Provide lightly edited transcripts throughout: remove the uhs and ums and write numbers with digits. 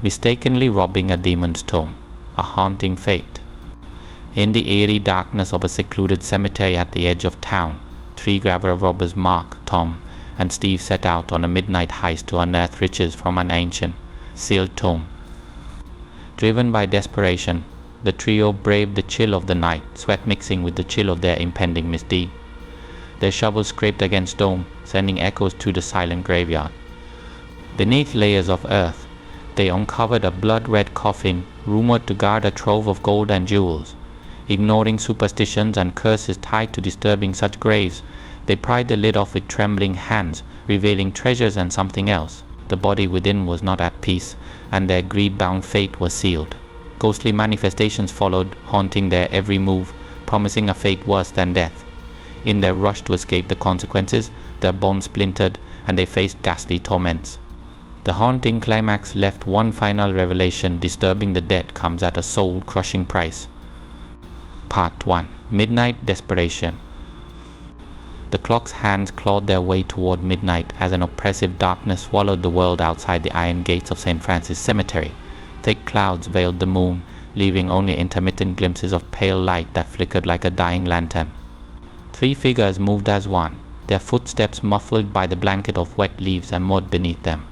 mistakenly robbing a demon's tomb, a haunting fate. In the eerie darkness of a secluded cemetery at the edge of town, 3 grabber robbers, Mark, Tom, and Steve, set out on a midnight heist to unearth riches from an ancient, sealed tomb. Driven by desperation, the trio braved the chill of the night, sweat mixing with the chill of their impending misdeed. Their shovels scraped against stone, sending echoes through the silent graveyard. Beneath layers of earth, they uncovered a blood-red coffin rumored to guard a trove of gold and jewels. Ignoring superstitions and curses tied to disturbing such graves, they pried the lid off with trembling hands, revealing treasures and something else. The body within was not at peace, and their greed-bound fate was sealed. Ghostly manifestations followed, haunting their every move, promising a fate worse than death. In their rush to escape the consequences, their bonds splintered, and they faced ghastly torments. The haunting climax left one final revelation: disturbing the dead comes at a soul-crushing price. Part 1. Midnight Desperation. The clock's hands clawed their way toward midnight as an oppressive darkness swallowed the world outside the iron gates of St. Francis Cemetery. Thick clouds veiled the moon, leaving only intermittent glimpses of pale light that flickered like a dying lantern. 3 figures moved as one, their footsteps muffled by the blanket of wet leaves and mud beneath them.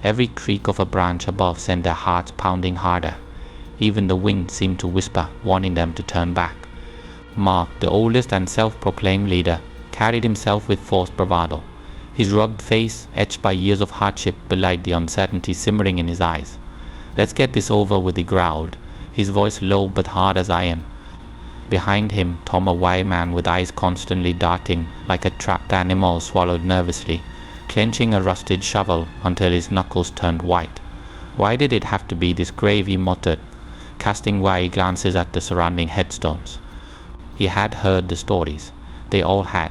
Every creak of a branch above sent their hearts pounding harder. Even the wind seemed to whisper, warning them to turn back. Mark, the oldest and self-proclaimed leader, carried himself with forced bravado. His rugged face, etched by years of hardship, belied the uncertainty simmering in his eyes. "Let's get this over with," he growled, his voice low but hard as iron. Behind him, Tom, a wiry man with eyes constantly darting like a trapped animal, swallowed nervously, clenching a rusted shovel until his knuckles turned white. "Why did it have to be this grave?" he muttered, casting wary glances at the surrounding headstones. He had heard the stories. They all had.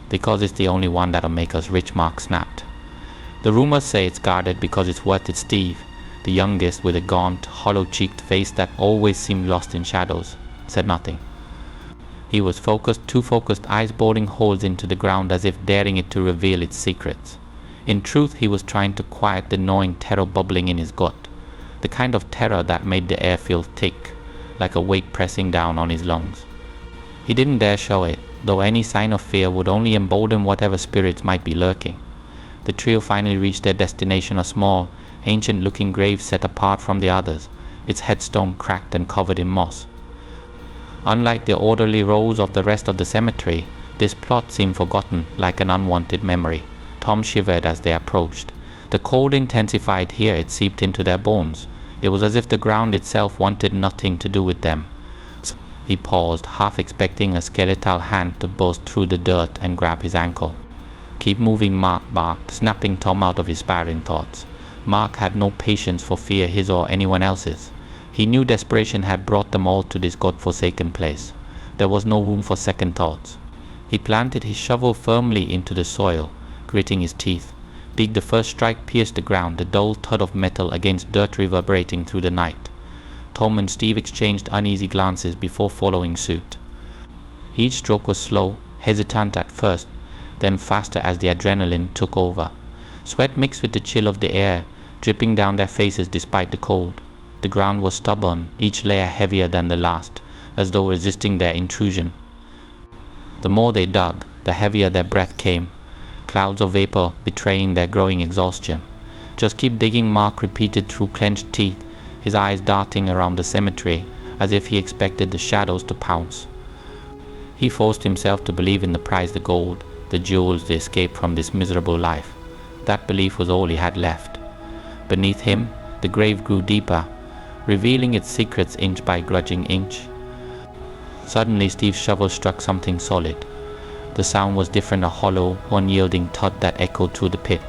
"Because it's the only one that'll make us rich," Mark snapped. "The rumors say it's guarded because it's worth it." Steve, the youngest, with a gaunt, hollow-cheeked face that always seemed lost in shadows, said nothing. He was focused, too focused, eyes boring holes into the ground as if daring it to reveal its secrets. In truth, he was trying to quiet the gnawing terror bubbling in his gut, the kind of terror that made the air feel thick, like a weight pressing down on his lungs. He didn't dare show it, though any sign of fear would only embolden whatever spirits might be lurking. The trio finally reached their destination, a small, ancient-looking grave set apart from the others, its headstone cracked and covered in moss. Unlike the orderly rows of the rest of the cemetery, this plot seemed forgotten, like an unwanted memory. Tom shivered as they approached. The cold intensified here; it seeped into their bones. It was as if the ground itself wanted nothing to do with them. He paused, half expecting a skeletal hand to burst through the dirt and grab his ankle. "Keep moving," Mark barked, snapping Tom out of his spiraling thoughts. Mark had no patience for fear, his or anyone else's. He knew desperation had brought them all to this god-forsaken place. There was no room for second thoughts. He planted his shovel firmly into the soil, gritting his teeth. The first strike pierced the ground, the dull thud of metal against dirt reverberating through the night. Tom and Steve exchanged uneasy glances before following suit. Each stroke was slow, hesitant at first, then faster as the adrenaline took over. Sweat mixed with the chill of the air, dripping down their faces despite the cold. The ground was stubborn, each layer heavier than the last, as though resisting their intrusion. The more they dug, the heavier their breath came, clouds of vapor betraying their growing exhaustion. "Just keep digging," Mark repeated through clenched teeth, his eyes darting around the cemetery as if he expected the shadows to pounce. He forced himself to believe in the prize, the gold, the jewels, the escape from this miserable life. That belief was all he had left. Beneath him, the grave grew deeper, revealing its secrets inch by grudging inch. Suddenly, Steve's shovel struck something solid. The sound was different, a hollow, unyielding thud that echoed through the pit.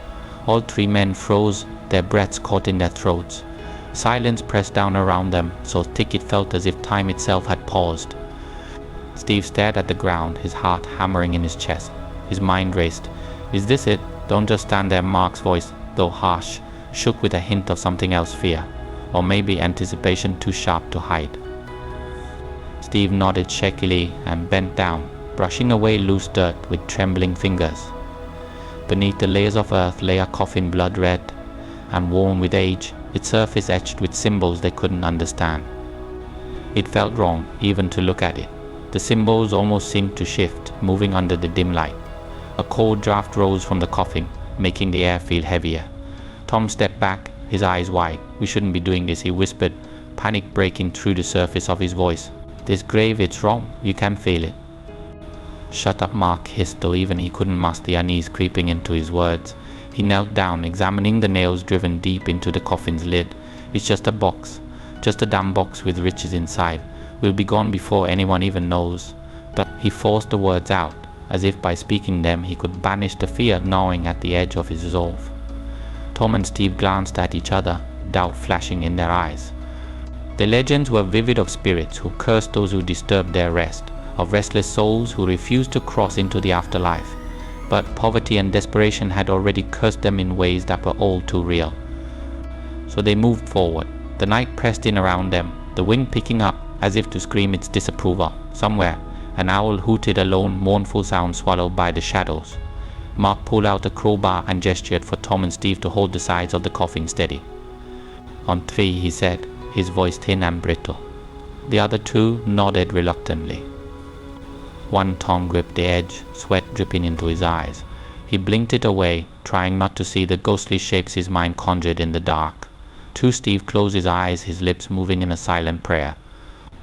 All 3 men froze, their breaths caught in their throats. Silence pressed down around them, so thick it felt as if time itself had paused. Steve stared at the ground, his heart hammering in his chest. His mind raced. "Is this it? Don't just stand there." Mark's voice, though harsh, shook with a hint of something else, fear, or maybe anticipation too sharp to hide. Steve nodded shakily and bent down, brushing away loose dirt with trembling fingers. Beneath the layers of earth lay a coffin, blood red and worn with age, its surface etched with symbols they couldn't understand. It felt wrong even to look at it. The symbols almost seemed to shift, moving under the dim light. A cold draft rose from the coffin, making the air feel heavier. Tom stepped back, his eyes wide. "We shouldn't be doing this," he whispered, panic breaking through the surface of his voice. "This grave, it's wrong. You can feel it." "Shut up," Mark hissed, though even he couldn't mask the unease creeping into his words. He knelt down, examining the nails driven deep into the coffin's lid. "It's just a box. Just a damn box with riches inside. We'll be gone before anyone even knows." But he forced the words out, as if by speaking them he could banish the fear gnawing at the edge of his resolve. Tom and Steve glanced at each other, doubt flashing in their eyes. The legends were vivid of spirits who cursed those who disturbed their rest, of restless souls who refused to cross into the afterlife. But poverty and desperation had already cursed them in ways that were all too real. So they moved forward. The night pressed in around them, the wind picking up as if to scream its disapproval. Somewhere, an owl hooted a lone, mournful sound swallowed by the shadows. Mark pulled out a crowbar and gestured for Tom and Steve to hold the sides of the coffin steady. "On 3, he said, his voice thin and brittle. The other 2 nodded reluctantly. One Tom gripped the edge, sweat dripping into his eyes. He blinked it away, trying not to see the ghostly shapes his mind conjured in the dark. 2, Steve closed his eyes, his lips moving in a silent prayer.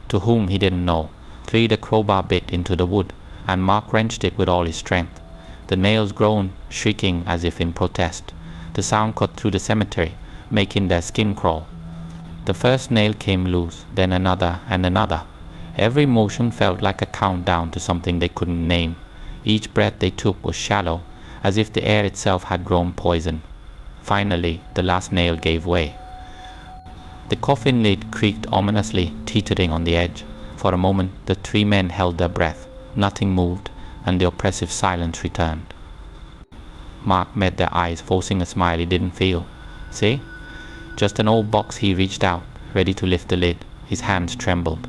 To whom he didn't know. 3, the crowbar bit into the wood, and Mark wrenched it with all his strength. The nails groaned, shrieking as if in protest. The sound cut through the cemetery, making their skin crawl. The first nail came loose, then another and another. Every motion felt like a countdown to something they couldn't name. Each breath they took was shallow, as if the air itself had grown poison. Finally, the last nail gave way. The coffin lid creaked ominously, teetering on the edge. For a moment, the 3 men held their breath. Nothing moved, and the oppressive silence returned. Mark met their eyes, forcing a smile he didn't feel. "See?" Just an old box. He reached out, ready to lift the lid. His hands trembled.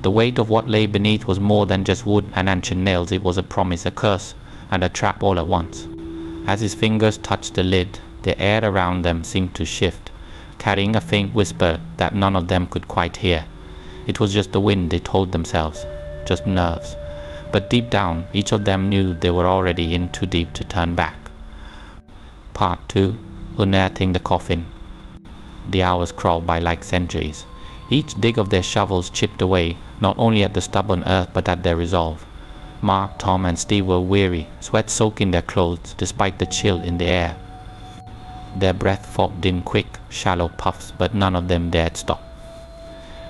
The weight of what lay beneath was more than just wood and ancient nails. It was a promise, a curse, and a trap all at once. As his fingers touched the lid, the air around them seemed to shift, carrying a faint whisper that none of them could quite hear. It was just the wind, they told themselves, just nerves. But deep down, each of them knew they were already in too deep to turn back. Part 2. Unearthing the Coffin. The hours crawled by like centuries. Each dig of their shovels chipped away, not only at the stubborn earth but at their resolve. Mark, Tom and Steve were weary, sweat soaking their clothes despite the chill in the air. Their breath forked in quick, shallow puffs, but none of them dared stop.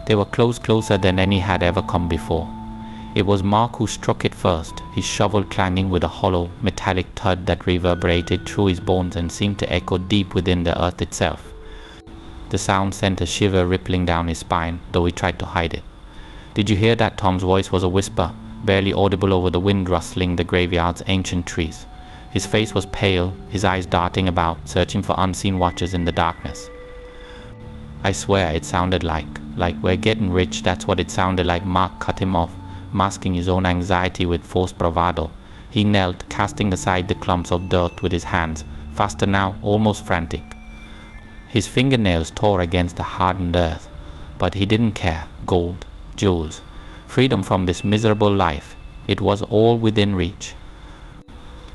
They were closer than any had ever come before. It was Mark who struck it first, his shovel clanging with a hollow, metallic thud that reverberated through his bones and seemed to echo deep within the earth itself. The sound sent a shiver rippling down his spine, though he tried to hide it. "Did you hear that?" Tom's voice was a whisper, barely audible over the wind rustling the graveyard's ancient trees. His face was pale, his eyes darting about, searching for unseen watchers in the darkness. "I swear it sounded like we're getting rich." That's what it sounded like. Mark cut him off, masking his own anxiety with forced bravado. He knelt, casting aside the clumps of dirt with his hands, faster now, almost frantic. His fingernails tore against the hardened earth, but he didn't care. Gold, jewels, freedom from this miserable life. It was all within reach.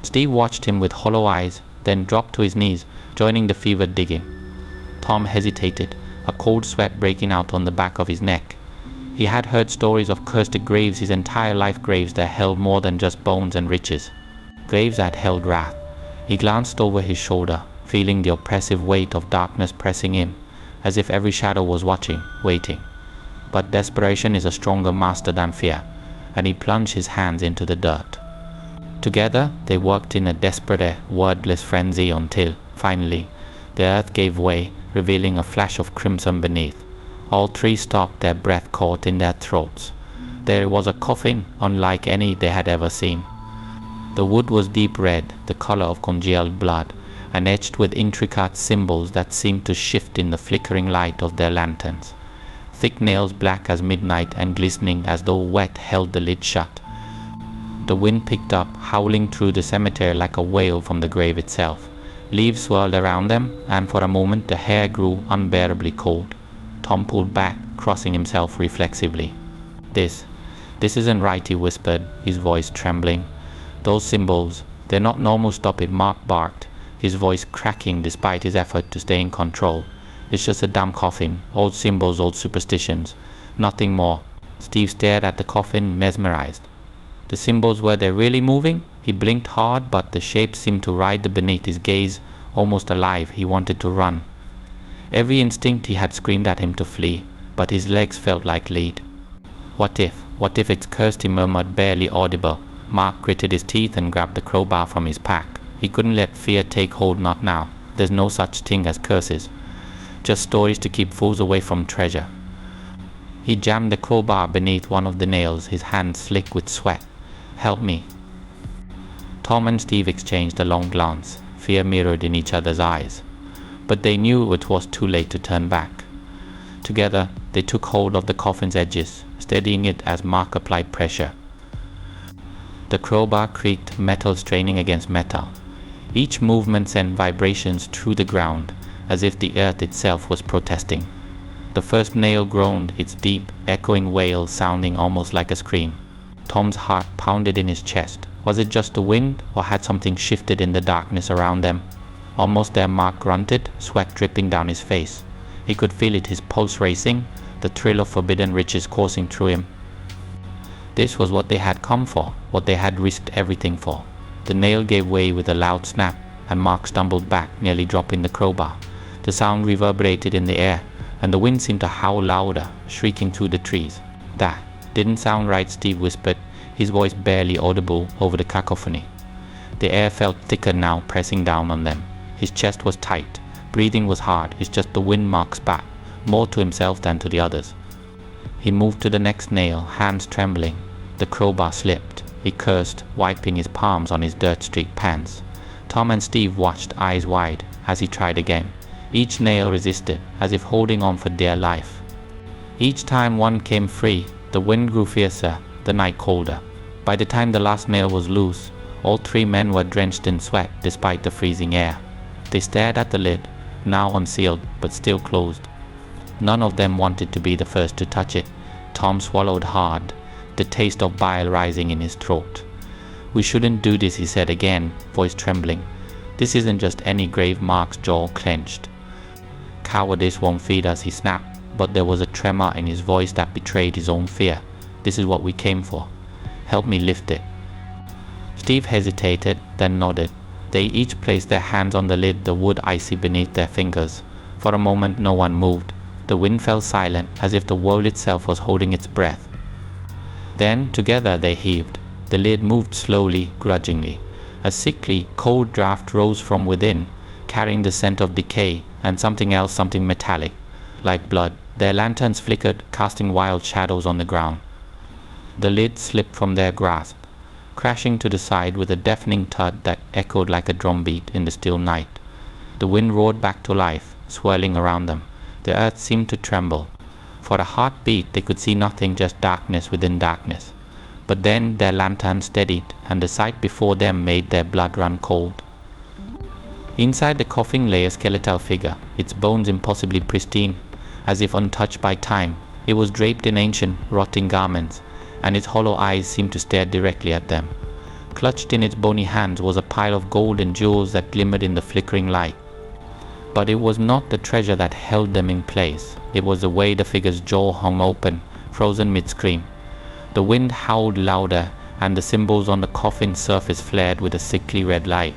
Steve watched him with hollow eyes, then dropped to his knees, joining the fevered digging. Tom hesitated, a cold sweat breaking out on the back of his neck. He had heard stories of cursed graves his entire life, graves that held more than just bones and riches. Graves that held wrath. He glanced over his shoulder, feeling the oppressive weight of darkness pressing in, as if every shadow was watching, waiting. But desperation is a stronger master than fear, and he plunged his hands into the dirt. Together, they worked in a desperate, wordless frenzy until, finally, the earth gave way, revealing a flash of crimson beneath. All 3 stopped, their breath caught in their throats. There was a coffin unlike any they had ever seen. The wood was deep red, the color of congealed blood, and etched with intricate symbols that seemed to shift in the flickering light of their lanterns. Thick nails black as midnight and glistening as though wet held the lid shut. The wind picked up, howling through the cemetery like a wail from the grave itself, Leaves swirled around them, and for a moment the air grew unbearably cold. Tom pulled back, crossing himself reflexively. This isn't right," he whispered, his voice trembling. "Those symbols, they're not normal, stop it," Mark barked, his voice cracking despite his effort to stay in control. "It's just a damn coffin, old symbols, old superstitions, nothing more." Steve stared at the coffin, mesmerized. The symbols, were they really moving? He blinked hard, but the shapes seemed to writhe beneath his gaze, almost alive. He wanted to run. Every instinct he had screamed at him to flee, but his legs felt like lead. What if it's cursed, he murmured, barely audible. Mark gritted his teeth and grabbed the crowbar from his pack. He couldn't let fear take hold, not now. There's no such thing as curses. Just stories to keep fools away from treasure. He jammed the crowbar beneath one of the nails, his hands slick with sweat. "Help me." Tom and Steve exchanged a long glance, fear mirrored in each other's eyes. But they knew it was too late to turn back. Together, they took hold of the coffin's edges, steadying it as Mark applied pressure. The crowbar creaked, metal straining against metal. Each movement sent vibrations through the ground, as if the earth itself was protesting. The first nail groaned, its deep, echoing wail sounding almost like a scream. Tom's heart pounded in his chest. Was it just the wind, or had something shifted in the darkness around them? Almost there, Mark grunted, sweat dripping down his face. He could feel it, his pulse racing, the thrill of forbidden riches coursing through him. This was what they had come for, what they had risked everything for. The nail gave way with a loud snap, and Mark stumbled back, nearly dropping the crowbar. The sound reverberated in the air, and the wind seemed to howl louder, shrieking through the trees. "That didn't sound right," Steve whispered, his voice barely audible over the cacophony. The air felt thicker now, pressing down on them. His chest was tight, breathing was hard. It's just the wind, Mark spat, more to himself than to the others. He moved to the next nail, hands trembling. The crowbar slipped. He cursed, wiping his palms on his dirt-streaked pants. Tom and Steve watched, eyes wide, as he tried again. Each nail resisted, as if holding on for dear life. Each time one came free, the wind grew fiercer, the night colder. By the time the last nail was loose, all three men were drenched in sweat despite the freezing air. They stared at the lid, now unsealed but still closed. None of them wanted to be the first to touch it. Tom swallowed hard, the taste of bile rising in his throat. "We shouldn't do this," he said again, voice trembling. "This isn't just any grave." Mark's jaw clenched. "Cowardice won't feed us," he snapped, but there was a tremor in his voice that betrayed his own fear. "This is what we came for. Help me lift it." Steve hesitated, then nodded. They each placed their hands on the lid, the wood icy beneath their fingers. For a moment no one moved. The wind fell silent, as if the world itself was holding its breath. Then, together, they heaved. The lid moved slowly, grudgingly. A sickly, cold draft rose from within, carrying the scent of decay and something else, something metallic, like blood. Their lanterns flickered, casting wild shadows on the ground. The lid slipped from their grasp, crashing to the side with a deafening thud that echoed like a drumbeat in the still night. The wind roared back to life, swirling around them. The earth seemed to tremble. For a heartbeat they could see nothing, just darkness within darkness. But then their lanterns steadied, and the sight before them made their blood run cold. Inside the coffin lay a skeletal figure, its bones impossibly pristine, as if untouched by time. It was draped in ancient, rotting garments, and its hollow eyes seemed to stare directly at them. Clutched in its bony hands was a pile of gold and jewels that glimmered in the flickering light. But it was not the treasure that held them in place. It was the way the figure's jaw hung open, frozen mid-scream. The wind howled louder, and the symbols on the coffin's surface flared with a sickly red light.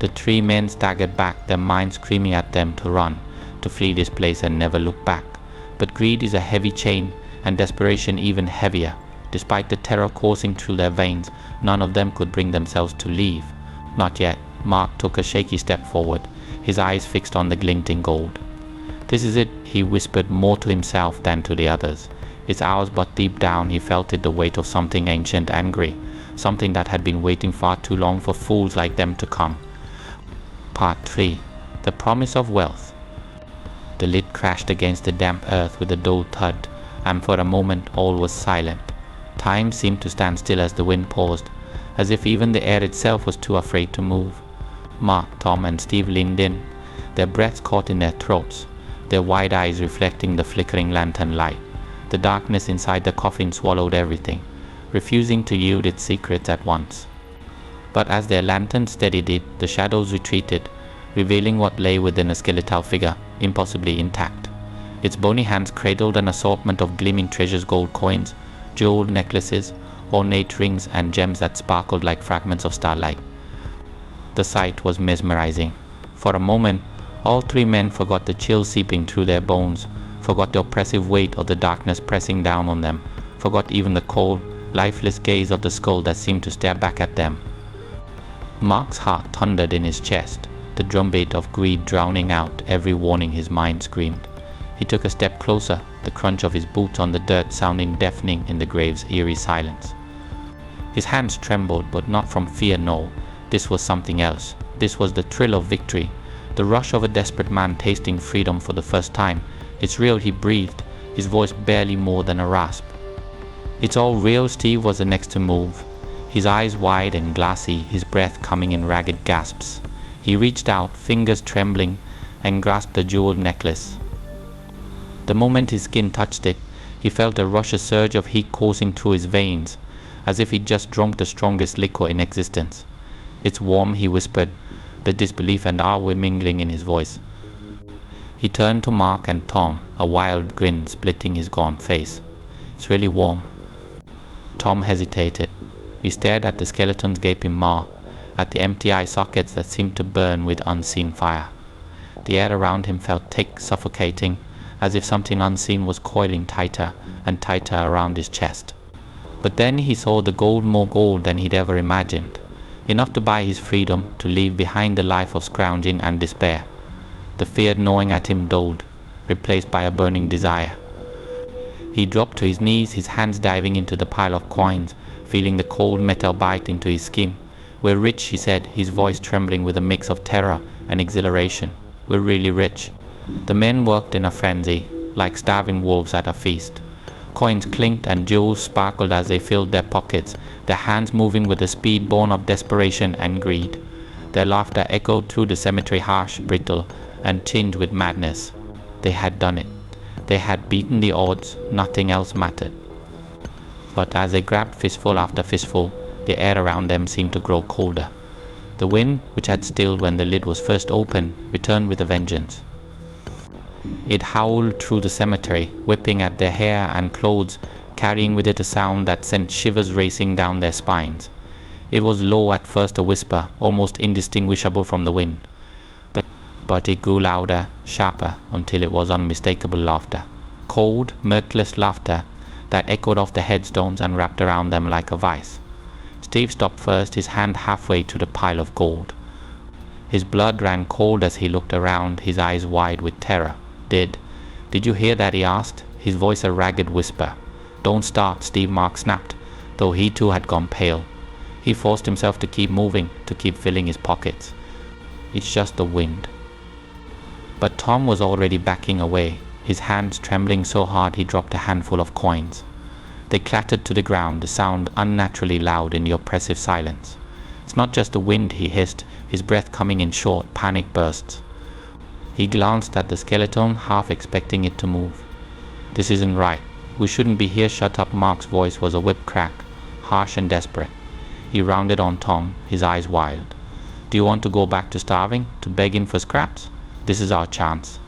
The three men staggered back, their minds screaming at them to run, to flee this place and never look back. But greed is a heavy chain, and desperation even heavier. Despite the terror coursing through their veins, none of them could bring themselves to leave. Not yet. Mark took a shaky step forward, his eyes fixed on the glinting gold. "This is it," he whispered, more to himself than to the others. It's ours, but deep down he felt it, the weight of something ancient, angry, something that had been waiting far too long for fools like them to come. Part 3. The Promise of Wealth. The lid crashed against the damp earth with a dull thud, and for a moment all was silent. Time seemed to stand still as the wind paused, as if even the air itself was too afraid to move. Mark, Tom, and Steve leaned in, their breaths caught in their throats, their wide eyes reflecting the flickering lantern light. The darkness inside the coffin swallowed everything, refusing to yield its secrets at once. But as their lanterns steadied it, the shadows retreated, revealing what lay within a skeletal figure, impossibly intact. Its bony hands cradled an assortment of gleaming treasures, gold coins, jeweled necklaces, ornate rings, and gems that sparkled like fragments of starlight. The sight was mesmerizing. For a moment, all three men forgot the chill seeping through their bones, forgot the oppressive weight of the darkness pressing down on them, forgot even the cold, lifeless gaze of the skull that seemed to stare back at them. Mark's heart thundered in his chest, the drumbeat of greed drowning out every warning his mind screamed. He took a step closer, the crunch of his boots on the dirt sounding deafening in the grave's eerie silence. His hands trembled, but not from fear, no. This was something else. This was the thrill of victory, the rush of a desperate man tasting freedom for the first time. It's real, he breathed, his voice barely more than a rasp. It's all real. Steve was the next to move, his eyes wide and glassy, his breath coming in ragged gasps. He reached out, fingers trembling, and grasped the jeweled necklace. The moment his skin touched it, he felt a surge of heat coursing through his veins, as if he'd just drunk the strongest liquor in existence. "It's warm," he whispered, the disbelief and awe mingling in his voice. He turned to Mark and Tom, a wild grin splitting his gaunt face. "It's really warm." Tom hesitated. He stared at the skeleton's gaping maw, at the empty eye sockets that seemed to burn with unseen fire. The air around him felt thick, suffocating, as if something unseen was coiling tighter and tighter around his chest. But then he saw the gold, more gold than he'd ever imagined, enough to buy his freedom, to leave behind the life of scrounging and despair. The fear gnawing at him dulled, replaced by a burning desire. He dropped to his knees, his hands diving into the pile of coins, feeling the cold metal bite into his skin. "We're rich," he said, his voice trembling with a mix of terror and exhilaration. "We're really rich." The men worked in a frenzy, like starving wolves at a feast. Coins clinked and jewels sparkled as they filled their pockets, their hands moving with a speed born of desperation and greed. Their laughter echoed through the cemetery, harsh, brittle, and tinged with madness. They had done it. They had beaten the odds. Nothing else mattered. But as they grabbed fistful after fistful, the air around them seemed to grow colder. The wind, which had stilled when the lid was first opened, returned with a vengeance. It howled through the cemetery, whipping at their hair and clothes, carrying with it a sound that sent shivers racing down their spines. It was low at first, a whisper, almost indistinguishable from the wind. But it grew louder, sharper, until it was unmistakable laughter. Cold, mirthless laughter that echoed off the headstones and wrapped around them like a vice. Steve stopped first, his hand halfway to the pile of gold. His blood ran cold as he looked around, his eyes wide with terror. Did you hear that?" he asked, his voice a ragged whisper. "Don't start," Steve Mark snapped, though he too had gone pale. He forced himself to keep moving, to keep filling his pockets. "It's just the wind." But Tom was already backing away, his hands trembling so hard he dropped a handful of coins. They clattered to the ground, the sound unnaturally loud in the oppressive silence. "It's not just the wind," he hissed, his breath coming in short, panic bursts. He glanced at the skeleton, half expecting it to move. "This isn't right. We shouldn't be here." "Shut up." Mark's voice was a whip crack, harsh and desperate. He rounded on Tom, his eyes wild. "Do you want to go back to starving, to begging for scraps? This is our chance."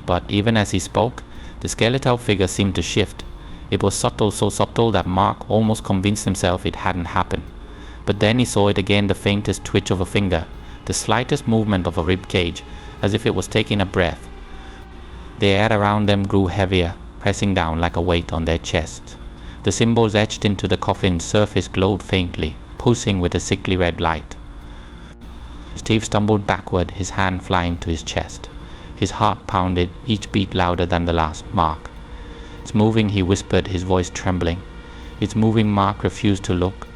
But even as he spoke, the skeletal figure seemed to shift. It was subtle, so subtle that Mark almost convinced himself it hadn't happened. But then he saw it again, the faintest twitch of a finger, the slightest movement of a rib cage, as if it was taking a breath. The air around them grew heavier, pressing down like a weight on their chests. The symbols etched into the coffin's surface glowed faintly, pulsing with a sickly red light. Steve stumbled backward, his hand flying to his chest. His heart pounded, each beat louder than the last. "Mark." "It's moving," he whispered, his voice trembling. "It's moving." Mark refused to look.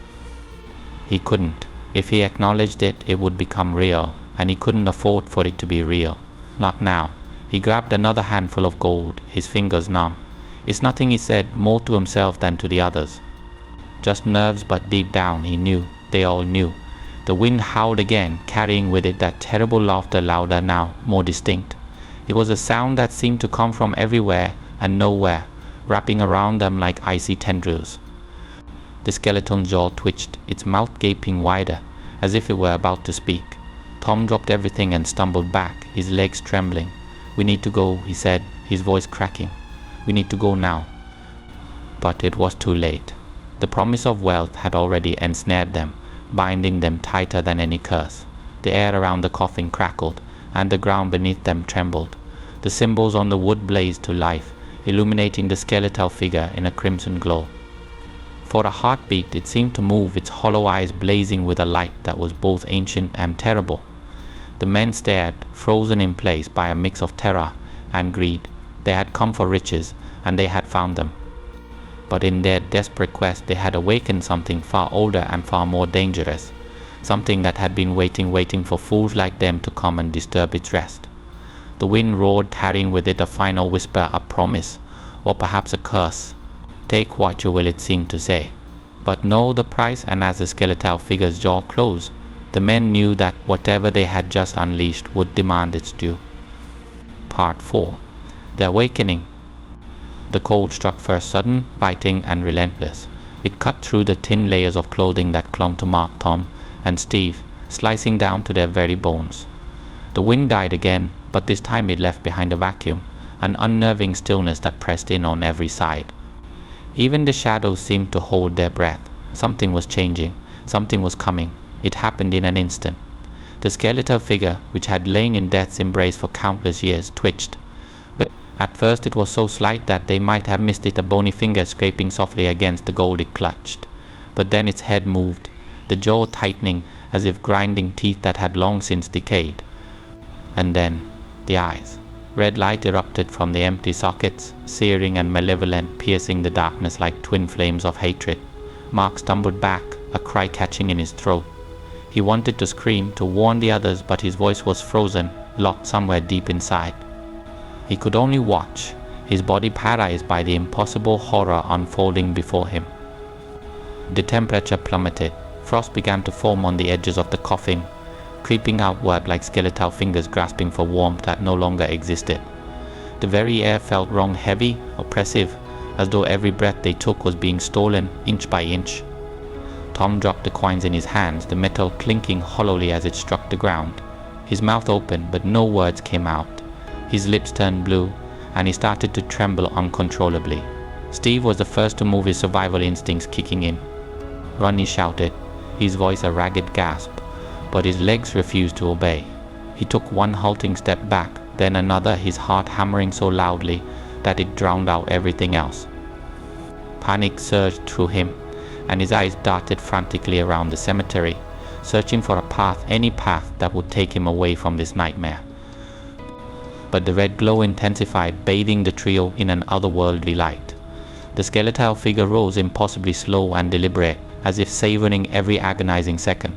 He couldn't. If he acknowledged it, it would become real, and he couldn't afford for it to be real. Not now. He grabbed another handful of gold, his fingers numb. "It's nothing," he said, more to himself than to the others. "Just nerves," but deep down he knew, they all knew. The wind howled again, carrying with it that terrible laughter, louder now, more distinct. It was a sound that seemed to come from everywhere and nowhere, wrapping around them like icy tendrils. The skeleton's jaw twitched, its mouth gaping wider, as if it were about to speak. Tom dropped everything and stumbled back, his legs trembling. "We need to go," he said, his voice cracking. "We need to go now." But it was too late. The promise of wealth had already ensnared them, binding them tighter than any curse. The air around the coffin crackled, and the ground beneath them trembled. The symbols on the wood blazed to life, illuminating the skeletal figure in a crimson glow. For a heartbeat it seemed to move, its hollow eyes blazing with a light that was both ancient and terrible. The men stared, frozen in place by a mix of terror and greed. They had come for riches, and they had found them. But in their desperate quest they had awakened something far older and far more dangerous, something that had been waiting for fools like them to come and disturb its rest. The wind roared, carrying with it a final whisper, a promise, or perhaps a curse. "Take what you will," it seemed to say. But know the price, and as the skeletal figure's jaw closed, the men knew that whatever they had just unleashed would demand its due. Part 4. The Awakening. The cold struck first, sudden, biting, and relentless. It cut through the thin layers of clothing that clung to Mark, Tom, and Steve, slicing down to their very bones. The wind died again, but this time it left behind a vacuum, an unnerving stillness that pressed in on every side. Even the shadows seemed to hold their breath. Something was changing. Something was coming. It happened in an instant. The skeletal figure, which had lain in death's embrace for countless years, twitched. But at first it was so slight that they might have missed it, a bony finger scraping softly against the gold it clutched. But then its head moved, the jaw tightening as if grinding teeth that had long since decayed. And then the eyes. Red light erupted from the empty sockets, searing and malevolent, piercing the darkness like twin flames of hatred. Mark stumbled back, a cry catching in his throat. He wanted to scream, to warn the others, but his voice was frozen, locked somewhere deep inside. He could only watch, his body paralyzed by the impossible horror unfolding before him. The temperature plummeted. Frost began to form on the edges of the coffin, creeping outward like skeletal fingers grasping for warmth that no longer existed. The very air felt wrong, heavy, oppressive, as though every breath they took was being stolen inch by inch. Tom dropped the coins in his hands, the metal clinking hollowly as it struck the ground. His mouth opened, but no words came out. His lips turned blue, and he started to tremble uncontrollably. Steve was the first to move, his survival instincts kicking in. "Run," he shouted, his voice a ragged gasp. But his legs refused to obey. He took one halting step back, then another, his heart hammering so loudly that it drowned out everything else. Panic surged through him, and his eyes darted frantically around the cemetery, searching for a path, any path that would take him away from this nightmare. But the red glow intensified, bathing the trio in an otherworldly light. The skeletal figure rose, impossibly slow and deliberate, as if savoring every agonizing second.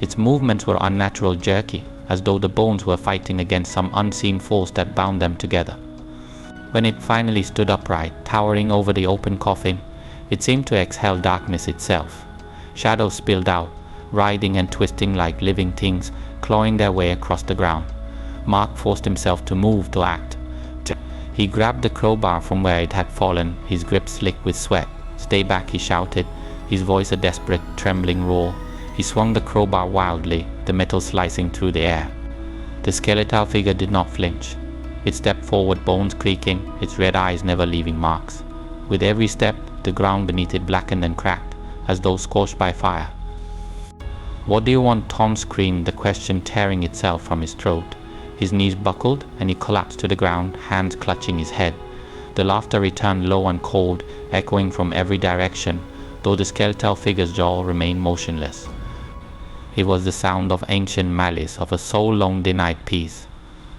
Its movements were unnatural, jerky, as though the bones were fighting against some unseen force that bound them together. When it finally stood upright, towering over the open coffin, it seemed to exhale darkness itself. Shadows spilled out, writhing and twisting like living things, clawing their way across the ground. Mark forced himself to move, to act. He grabbed the crowbar from where it had fallen, his grip slick with sweat. "Stay back," he shouted, his voice a desperate, trembling roar. He swung the crowbar wildly, the metal slicing through the air. The skeletal figure did not flinch. It stepped forward, bones creaking, its red eyes never leaving Mark's. With every step, the ground beneath it blackened and cracked, as though scorched by fire. "What do you want?" Tom screamed, the question tearing itself from his throat. His knees buckled, and he collapsed to the ground, hands clutching his head. The laughter returned low and cold, echoing from every direction, though the skeletal figure's jaw remained motionless. It was the sound of ancient malice, of a soul long denied peace.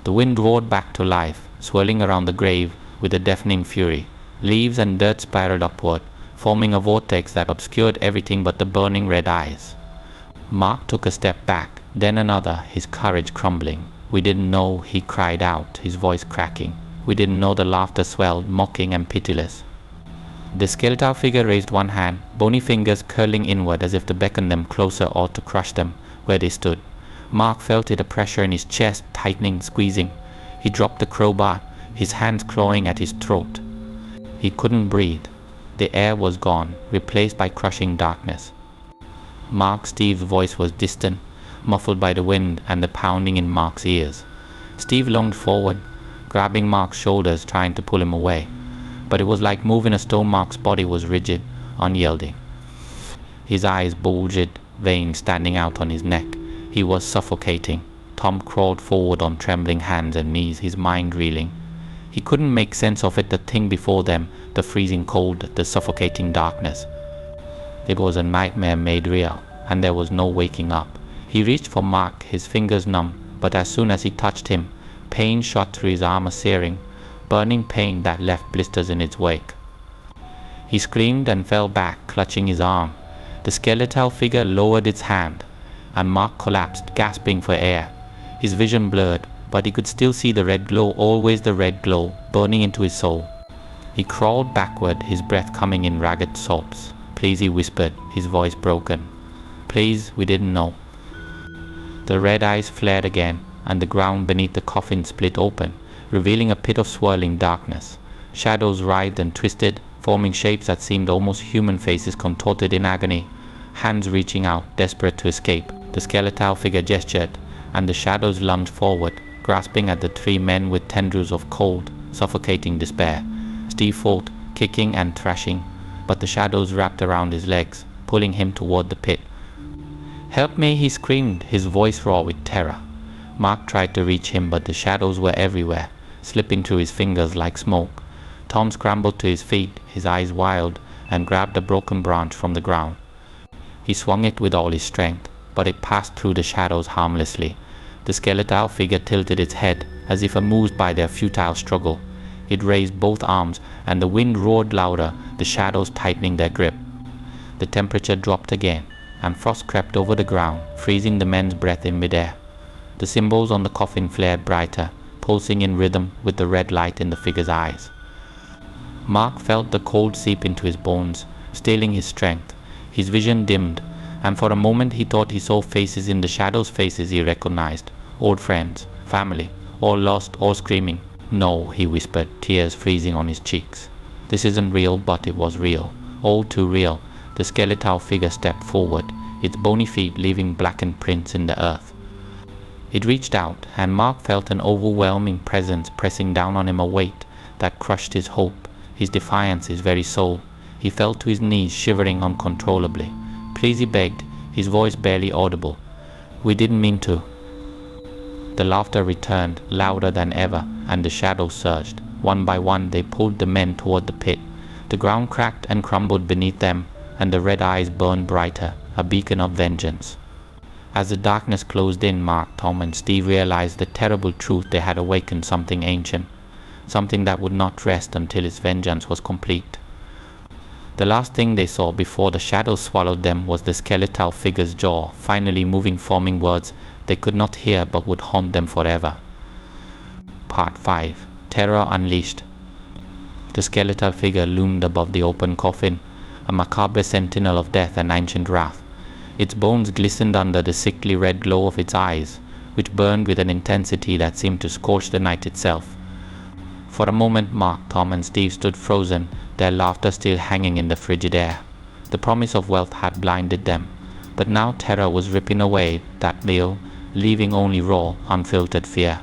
The wind roared back to life, swirling around the grave with a deafening fury. Leaves and dirt spiraled upward, forming a vortex that obscured everything but the burning red eyes. Mark took a step back, then another, his courage crumbling. "We didn't know," he cried out, his voice cracking. "We didn't know." The laughter swelled, mocking and pitiless. The skeletal figure raised one hand, bony fingers curling inward as if to beckon them closer or to crush them, where they stood. Mark felt it, a pressure in his chest, tightening, squeezing. He dropped the crowbar, his hands clawing at his throat. He couldn't breathe. The air was gone, replaced by crushing darkness. Steve's voice was distant, muffled by the wind and the pounding in Mark's ears. Steve lunged forward, grabbing Mark's shoulders, trying to pull him away. But it was like moving a stone. Mark's body was rigid, unyielding. His eyes bulged, veins standing out on his neck. He was suffocating. Tom crawled forward on trembling hands and knees, his mind reeling. He couldn't make sense of it, the thing before them, the freezing cold, the suffocating darkness. It was a nightmare made real, and there was no waking up. He reached for Mark, his fingers numb, but as soon as he touched him, pain shot through his armor, searing, burning pain that left blisters in its wake. He screamed and fell back, clutching his arm. The skeletal figure lowered its hand, and Mark collapsed, gasping for air. His vision blurred, but he could still see the red glow, always the red glow, burning into his soul. He crawled backward, his breath coming in ragged sobs. "Please," he whispered, his voice broken. "Please, we didn't know." The red eyes flared again, and the ground beneath the coffin split open, revealing a pit of swirling darkness. Shadows writhed and twisted, forming shapes that seemed almost human, faces contorted in agony, hands reaching out, desperate to escape. The skeletal figure gestured, and the shadows lunged forward, grasping at the three men with tendrils of cold, suffocating despair. Steve fought, kicking and thrashing, but the shadows wrapped around his legs, pulling him toward the pit. "Help me," he screamed, his voice raw with terror. Mark tried to reach him, but the shadows were everywhere, slipping through his fingers like smoke. Tom scrambled to his feet, his eyes wild, and grabbed a broken branch from the ground. He swung it with all his strength, but it passed through the shadows harmlessly. The skeletal figure tilted its head, as if amused by their futile struggle. It raised both arms, and the wind roared louder, the shadows tightening their grip. The temperature dropped again, and frost crept over the ground, freezing the men's breath in midair. The symbols on the coffin flared brighter, pulsing in rhythm with the red light in the figure's eyes. Mark felt the cold seep into his bones, stealing his strength. His vision dimmed, and for a moment he thought he saw faces in the shadows, faces he recognized. Old friends, family, all lost, all screaming. "No," he whispered, tears freezing on his cheeks. "This isn't real," but it was real. All too real. The skeletal figure stepped forward, its bony feet leaving blackened prints in the earth. It reached out, and Mark felt an overwhelming presence pressing down on him, a weight that crushed his hope, his defiance, his very soul. He fell to his knees, shivering uncontrollably. "Please," he begged, his voice barely audible. "We didn't mean to." The laughter returned, louder than ever, and the shadows surged. One by one they pulled the men toward the pit. The ground cracked and crumbled beneath them, and the red eyes burned brighter, a beacon of vengeance. As the darkness closed in, Mark, Tom, and Steve realized the terrible truth. They had awakened something ancient, something that would not rest until its vengeance was complete. The last thing they saw before the shadows swallowed them was the skeletal figure's jaw, finally moving, forming words they could not hear but would haunt them forever. Part 5. Terror Unleashed. The skeletal figure loomed above the open coffin, a macabre sentinel of death and ancient wrath. Its bones glistened under the sickly red glow of its eyes, which burned with an intensity that seemed to scorch the night itself. For a moment Mark, Tom, and Steve stood frozen, their laughter still hanging in the frigid air. The promise of wealth had blinded them, but now terror was ripping away that veil, leaving only raw, unfiltered fear.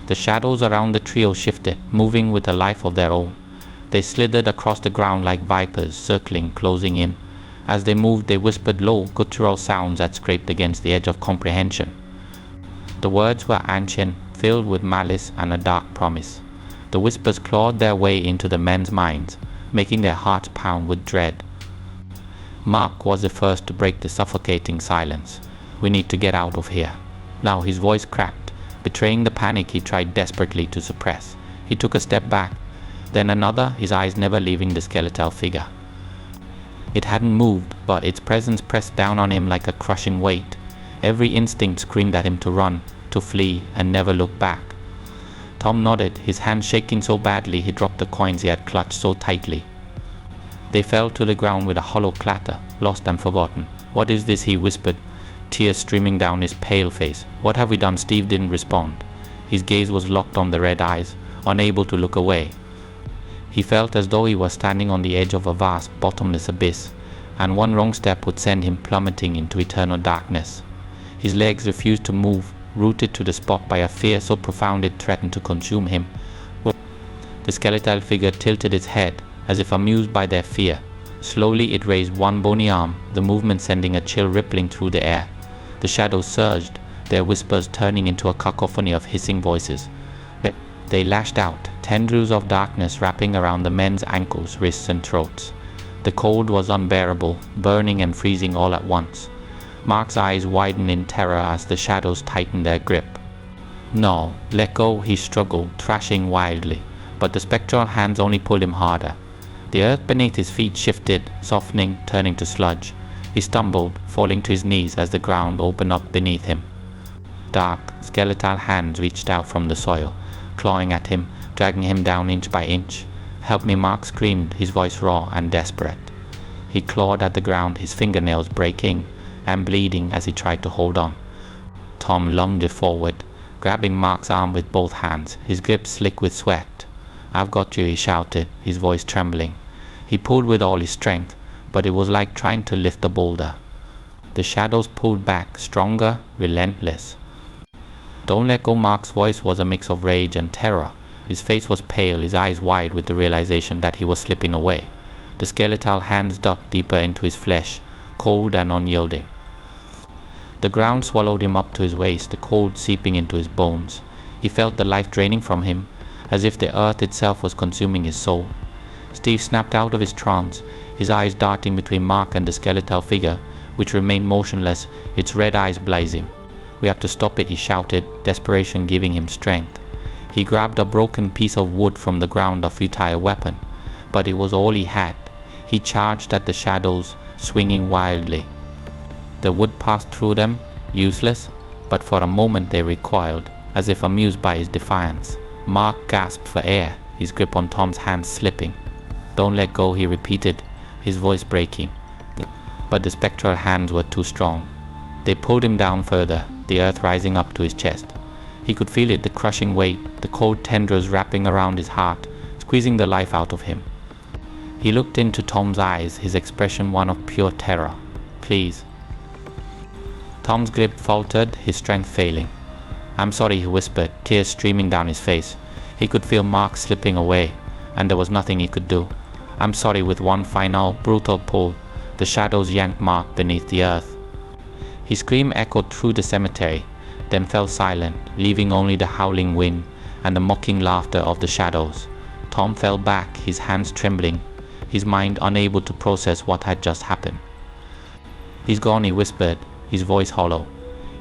The shadows around the trio shifted, moving with a life of their own. They slithered across the ground like vipers, circling, closing in. As they moved, they whispered low, guttural sounds that scraped against the edge of comprehension. The words were ancient, filled with malice and a dark promise. The whispers clawed their way into the men's minds, making their hearts pound with dread. Mark was the first to break the suffocating silence. "We need to get out of here." Now his voice cracked, betraying the panic he tried desperately to suppress. He took a step back, then another, his eyes never leaving the skeletal figure. It hadn't moved, but its presence pressed down on him like a crushing weight. Every instinct screamed at him to run, to flee, and never look back. Tom nodded, his hand shaking so badly he dropped the coins he had clutched so tightly. They fell to the ground with a hollow clatter, lost and forgotten. "What is this?" he whispered, tears streaming down his pale face. "What have we done?" Steve didn't respond. His gaze was locked on the red eyes, unable to look away. He felt as though he was standing on the edge of a vast, bottomless abyss, and one wrong step would send him plummeting into eternal darkness. His legs refused to move, rooted to the spot by a fear so profound it threatened to consume him. The skeletal figure tilted its head, as if amused by their fear. Slowly it raised one bony arm, the movement sending a chill rippling through the air. The shadows surged, their whispers turning into a cacophony of hissing voices. They lashed out, tendrils of darkness wrapping around the men's ankles, wrists and throats. The cold was unbearable, burning and freezing all at once. Mark's eyes widened in terror as the shadows tightened their grip. "No, let go," he struggled, thrashing wildly, but the spectral hands only pulled him harder. The earth beneath his feet shifted, softening, turning to sludge. He stumbled, falling to his knees as the ground opened up beneath him. Dark, skeletal hands reached out from the soil, clawing at him, dragging him down inch by inch. "Help me," Mark screamed, his voice raw and desperate. He clawed at the ground, his fingernails breaking and bleeding as he tried to hold on. Tom lunged forward, grabbing Mark's arm with both hands, his grip slick with sweat. "I've got you," he shouted, his voice trembling. He pulled with all his strength, but it was like trying to lift a boulder. The shadows pulled back, stronger, relentless. "Don't let go." Mark's voice was a mix of rage and terror. His face was pale, his eyes wide with the realization that he was slipping away. The skeletal hands dug deeper into his flesh, cold and unyielding. The ground swallowed him up to his waist, the cold seeping into his bones. He felt the life draining from him, as if the earth itself was consuming his soul. Steve snapped out of his trance, his eyes darting between Mark and the skeletal figure, which remained motionless, its red eyes blazing. "We have to stop it," he shouted, desperation giving him strength. He grabbed a broken piece of wood from the ground, a futile weapon, but it was all he had. He charged at the shadows, swinging wildly. The wood passed through them, useless, but for a moment they recoiled, as if amused by his defiance. Mark gasped for air, his grip on Tom's hand slipping. "Don't let go," he repeated, his voice breaking. But the spectral hands were too strong. They pulled him down further, the earth rising up to his chest. He could feel it, the crushing weight, the cold tendrils wrapping around his heart, squeezing the life out of him. He looked into Tom's eyes, his expression one of pure terror. "Please." Tom's grip faltered, his strength failing. "I'm sorry," he whispered, tears streaming down his face. He could feel Mark slipping away, and there was nothing he could do. "I'm sorry." With one final, brutal pull, the shadows yanked Mark beneath the earth. His scream echoed through the cemetery, then fell silent, leaving only the howling wind and the mocking laughter of the shadows. Tom fell back, his hands trembling, his mind unable to process what had just happened. "He's gone," he whispered, his voice hollow.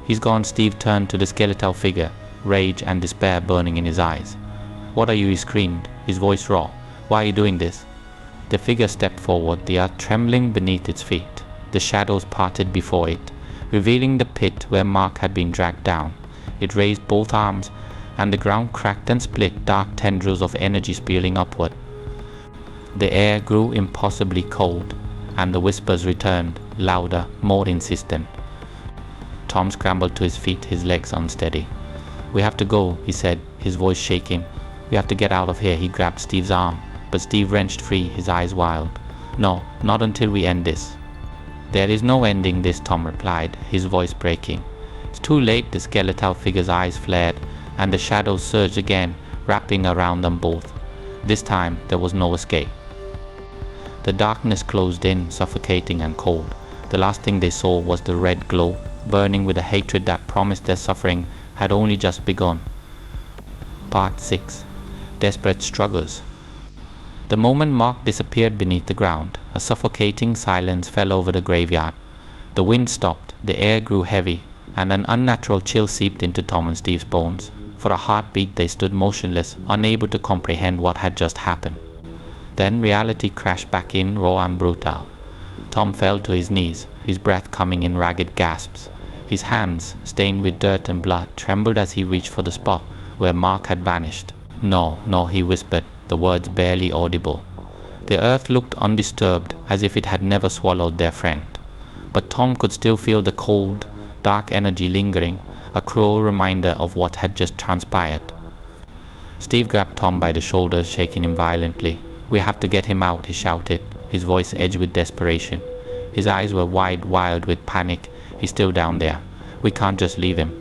"He's gone." Steve turned to the skeletal figure, rage and despair burning in his eyes. "What are you?" he screamed, his voice raw. "Why are you doing this?" The figure stepped forward, the earth trembling beneath its feet. The shadows parted before it, revealing the pit where Mark had been dragged down. It raised both arms, and the ground cracked and split, dark tendrils of energy spilling upward. The air grew impossibly cold, and the whispers returned, louder, more insistent. Tom scrambled to his feet, his legs unsteady. "We have to go," he said, his voice shaking. "We have to get out of here." He grabbed Steve's arm, but Steve wrenched free, his eyes wild. "No, not until we end this." "There is no ending this," Tom replied, his voice breaking. "It's too late." The skeletal figure's eyes flared, and the shadows surged again, wrapping around them both. This time there was no escape. The darkness closed in, suffocating and cold. The last thing they saw was the red glow, burning with a hatred that promised their suffering had only just begun. Part 6. Desperate Struggles. The moment Mark disappeared beneath the ground, a suffocating silence fell over the graveyard. The wind stopped, the air grew heavy, and an unnatural chill seeped into Tom and Steve's bones. For a heartbeat they stood motionless, unable to comprehend what had just happened. Then reality crashed back in, raw and brutal. Tom fell to his knees, his breath coming in ragged gasps. His hands, stained with dirt and blood, trembled as he reached for the spot where Mark had vanished. "No, no," he whispered, the words barely audible. The earth looked undisturbed, as if it had never swallowed their friend. But Tom could still feel the cold, dark energy lingering, a cruel reminder of what had just transpired. Steve grabbed Tom by the shoulders, shaking him violently. "We have to get him out," he shouted, his voice edged with desperation. His eyes were wide, wild with panic. "He's still down there. We can't just leave him."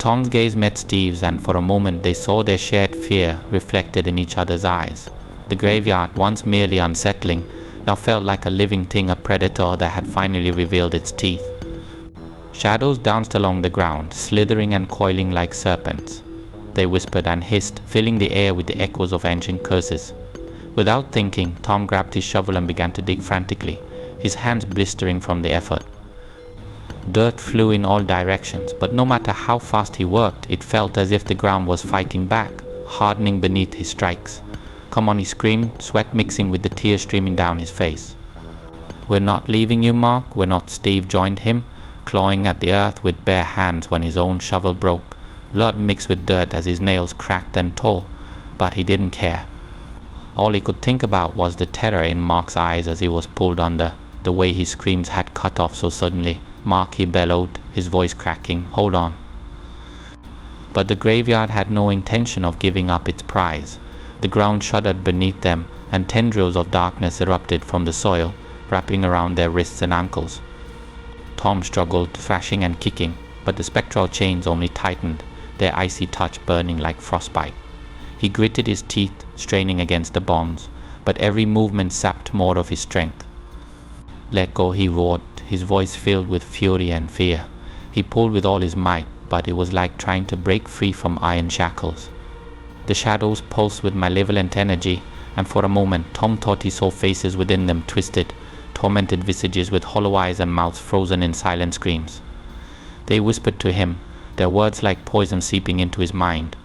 Tom's gaze met Steve's, and for a moment they saw their shared fear reflected in each other's eyes. The graveyard, once merely unsettling, now felt like a living thing, a predator that had finally revealed its teeth. Shadows danced along the ground, slithering and coiling like serpents. They whispered and hissed, filling the air with the echoes of ancient curses. Without thinking, Tom grabbed his shovel and began to dig frantically, his hands blistering from the effort. Dirt flew in all directions, but no matter how fast he worked, it felt as if the ground was fighting back, hardening beneath his strikes. "Come on," he screamed, sweat mixing with the tears streaming down his face. "We're not leaving you, Mark, we're not." Steve joined him, clawing at the earth with bare hands when his own shovel broke. Blood mixed with dirt as his nails cracked and tore, but he didn't care. All he could think about was the terror in Mark's eyes as he was pulled under, the way his screams had cut off so suddenly. "Mark," he bellowed, his voice cracking, "hold on." But the graveyard had no intention of giving up its prize. The ground shuddered beneath them, and tendrils of darkness erupted from the soil, wrapping around their wrists and ankles. Tom struggled, thrashing and kicking, but the spectral chains only tightened, their icy touch burning like frostbite. He gritted his teeth, straining against the bonds, but every movement sapped more of his strength. "Let go," he roared, his voice filled with fury and fear. He pulled with all his might, but it was like trying to break free from iron shackles. The shadows pulsed with malevolent energy, and for a moment Tom thought he saw faces within them, twisted, tormented visages with hollow eyes and mouths frozen in silent screams. They whispered to him, their words like poison seeping into his mind.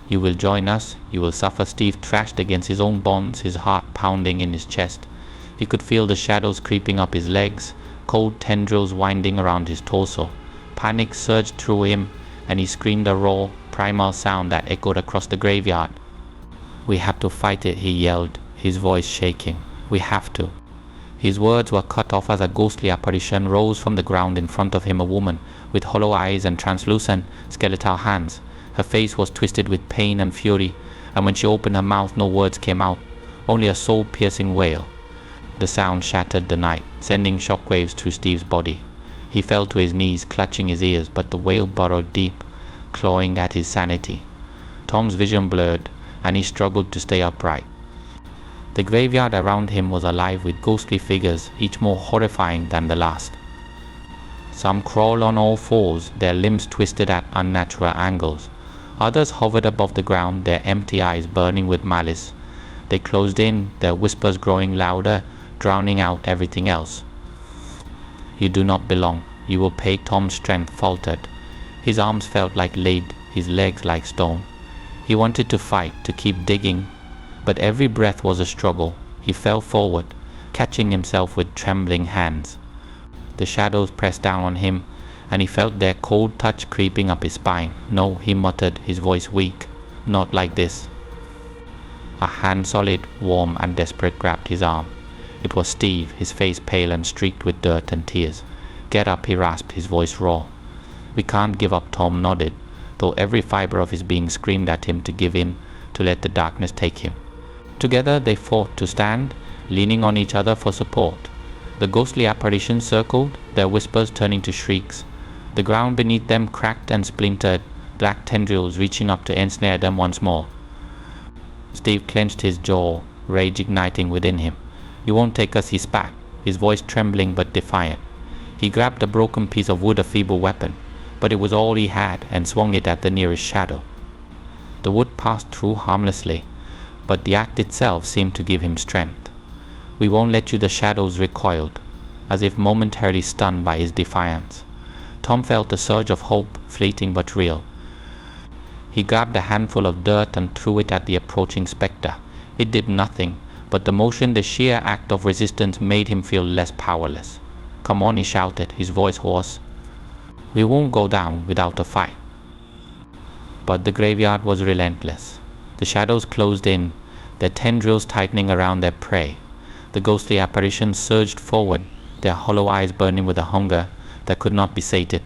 "You will join us, you will suffer." Steve thrashed against his own bonds, his heart pounding in his chest. He could feel the shadows creeping up his legs, cold tendrils winding around his torso. Panic surged through him, and he screamed a raw, primal sound that echoed across the graveyard. "We have to fight it," he yelled, his voice shaking. "We have to." His words were cut off as a ghostly apparition rose from the ground in front of him, a woman with hollow eyes and translucent, skeletal hands. Her face was twisted with pain and fury, and when she opened her mouth no words came out, only a soul-piercing wail. The sound shattered the night, sending shockwaves through Steve's body. He fell to his knees, clutching his ears, but the wail burrowed deep, clawing at his sanity. Tom's vision blurred, and he struggled to stay upright. The graveyard around him was alive with ghostly figures, each more horrifying than the last. Some crawled on all fours, their limbs twisted at unnatural angles. Others hovered above the ground, their empty eyes burning with malice. They closed in, their whispers growing louder, drowning out everything else. "You do not belong. You will pay." Tom's strength faltered. His arms felt like lead, his legs like stone. He wanted to fight, to keep digging, but every breath was a struggle. He fell forward, catching himself with trembling hands. The shadows pressed down on him, and he felt their cold touch creeping up his spine. "No," he muttered, his voice weak. "Not like this." A hand, solid, warm, and desperate, grabbed his arm. It was Steve, his face pale and streaked with dirt and tears. "Get up," he rasped, his voice raw. "We can't give up," Tom nodded, though every fiber of his being screamed at him to give in, to let the darkness take him. Together they fought to stand, leaning on each other for support. The ghostly apparitions circled, their whispers turning to shrieks. The ground beneath them cracked and splintered, black tendrils reaching up to ensnare them once more. Steve clenched his jaw, rage igniting within him. "You won't take us," he spat, his voice trembling but defiant. He grabbed a broken piece of wood, a feeble weapon, but it was all he had, and swung it at the nearest shadow. The wood passed through harmlessly, but the act itself seemed to give him strength. "We won't let you," the shadows recoiled, as if momentarily stunned by his defiance. Tom felt a surge of hope, fleeting but real. He grabbed a handful of dirt and threw it at the approaching spectre. It did nothing, but the motion, the sheer act of resistance, made him feel less powerless. "Come on," he shouted, his voice hoarse. "We won't go down without a fight." But the graveyard was relentless. The shadows closed in, their tendrils tightening around their prey. The ghostly apparitions surged forward, their hollow eyes burning with a hunger that could not be sated.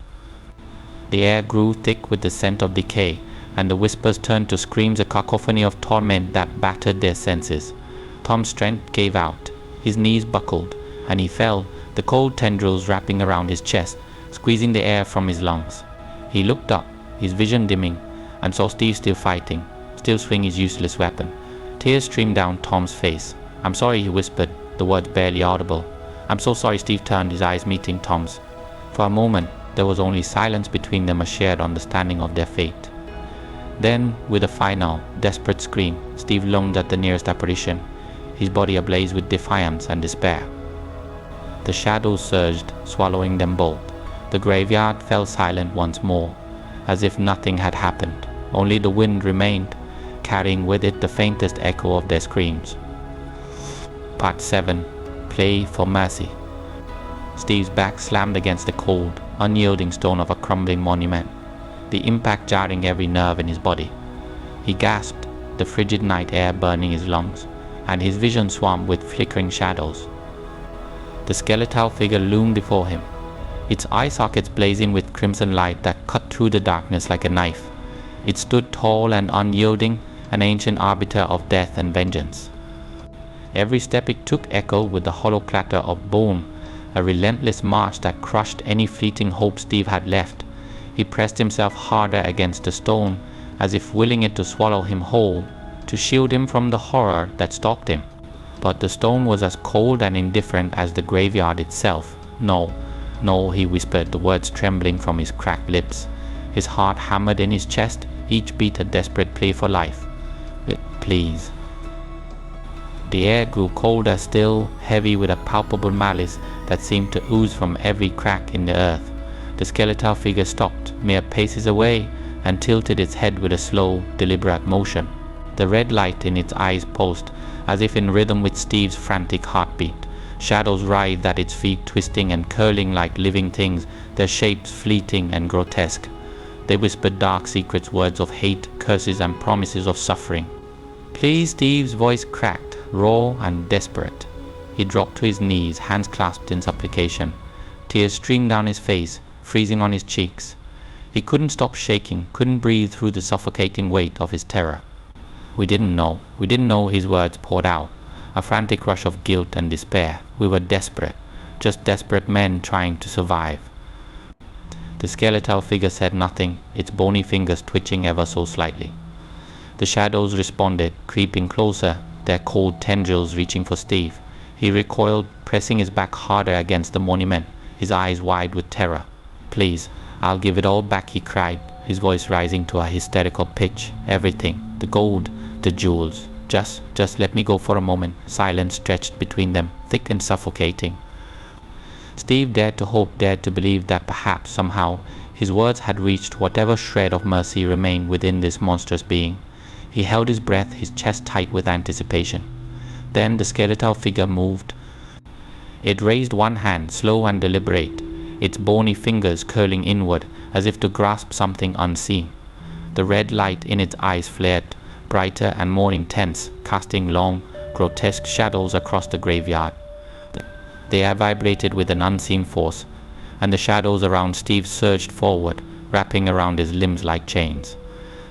The air grew thick with the scent of decay, and the whispers turned to screams, a cacophony of torment that battered their senses. Tom's strength gave out. His knees buckled, and he fell, the cold tendrils wrapping around his chest, squeezing the air from his lungs. He looked up, his vision dimming, and saw Steve still fighting, still swinging his useless weapon. Tears streamed down Tom's face. "I'm sorry," he whispered, the words barely audible. "I'm so sorry." Steve turned, his eyes meeting Tom's. For a moment, there was only silence between them, a shared understanding of their fate. Then, with a final, desperate scream, Steve lunged at the nearest apparition, his body ablaze with defiance and despair. The shadows surged, swallowing them both. The graveyard fell silent once more, as if nothing had happened. Only the wind remained, carrying with it the faintest echo of their screams. Part 7. Plea for Mercy. Steve's back slammed against the cold, unyielding stone of a crumbling monument, the impact jarring every nerve in his body. He gasped, the frigid night air burning his lungs, and his vision swamped with flickering shadows. The skeletal figure loomed before him, its eye sockets blazing with crimson light that cut through the darkness like a knife. It stood tall and unyielding, an ancient arbiter of death and vengeance. Every step it took echoed with the hollow clatter of bone, a relentless march that crushed any fleeting hope Steve had left. He pressed himself harder against the stone, as if willing it to swallow him whole, to shield him from the horror that stalked him. But the stone was as cold and indifferent as the graveyard itself. "No, no," he whispered, the words trembling from his cracked lips. His heart hammered in his chest, each beat a desperate plea for life. "Please." The air grew colder still, heavy with a palpable malice that seemed to ooze from every crack in the earth. The skeletal figure stopped, mere paces away, and tilted its head with a slow, deliberate motion. The red light in its eyes pulsed, as if in rhythm with Steve's frantic heartbeat. Shadows writhed at its feet, twisting and curling like living things, their shapes fleeting and grotesque. They whispered dark secrets, words of hate, curses, and promises of suffering. "Please," Steve's voice cracked, raw and desperate. He dropped to his knees, hands clasped in supplication. Tears streamed down his face, freezing on his cheeks. He couldn't stop shaking, couldn't breathe through the suffocating weight of his terror. We didn't know," his words poured out, a frantic rush of guilt and despair. "We were desperate, just desperate men trying to survive." The skeletal figure said nothing, its bony fingers twitching ever so slightly. The shadows responded, creeping closer, their cold tendrils reaching for Steve. He recoiled, pressing his back harder against the monument, his eyes wide with terror. "Please, I'll give it all back," he cried, his voice rising to a hysterical pitch. "Everything, the gold, the jewels. Just let me go for a moment." Silence stretched between them, thick and suffocating. Steve dared to hope, dared to believe that perhaps, somehow, his words had reached whatever shred of mercy remained within this monstrous being. He held his breath, his chest tight with anticipation. Then the skeletal figure moved. It raised one hand, slow and deliberate, its bony fingers curling inward, as if to grasp something unseen. The red light in its eyes flared, brighter and more intense, casting long, grotesque shadows across the graveyard. The air vibrated with an unseen force, and the shadows around Steve surged forward, wrapping around his limbs like chains.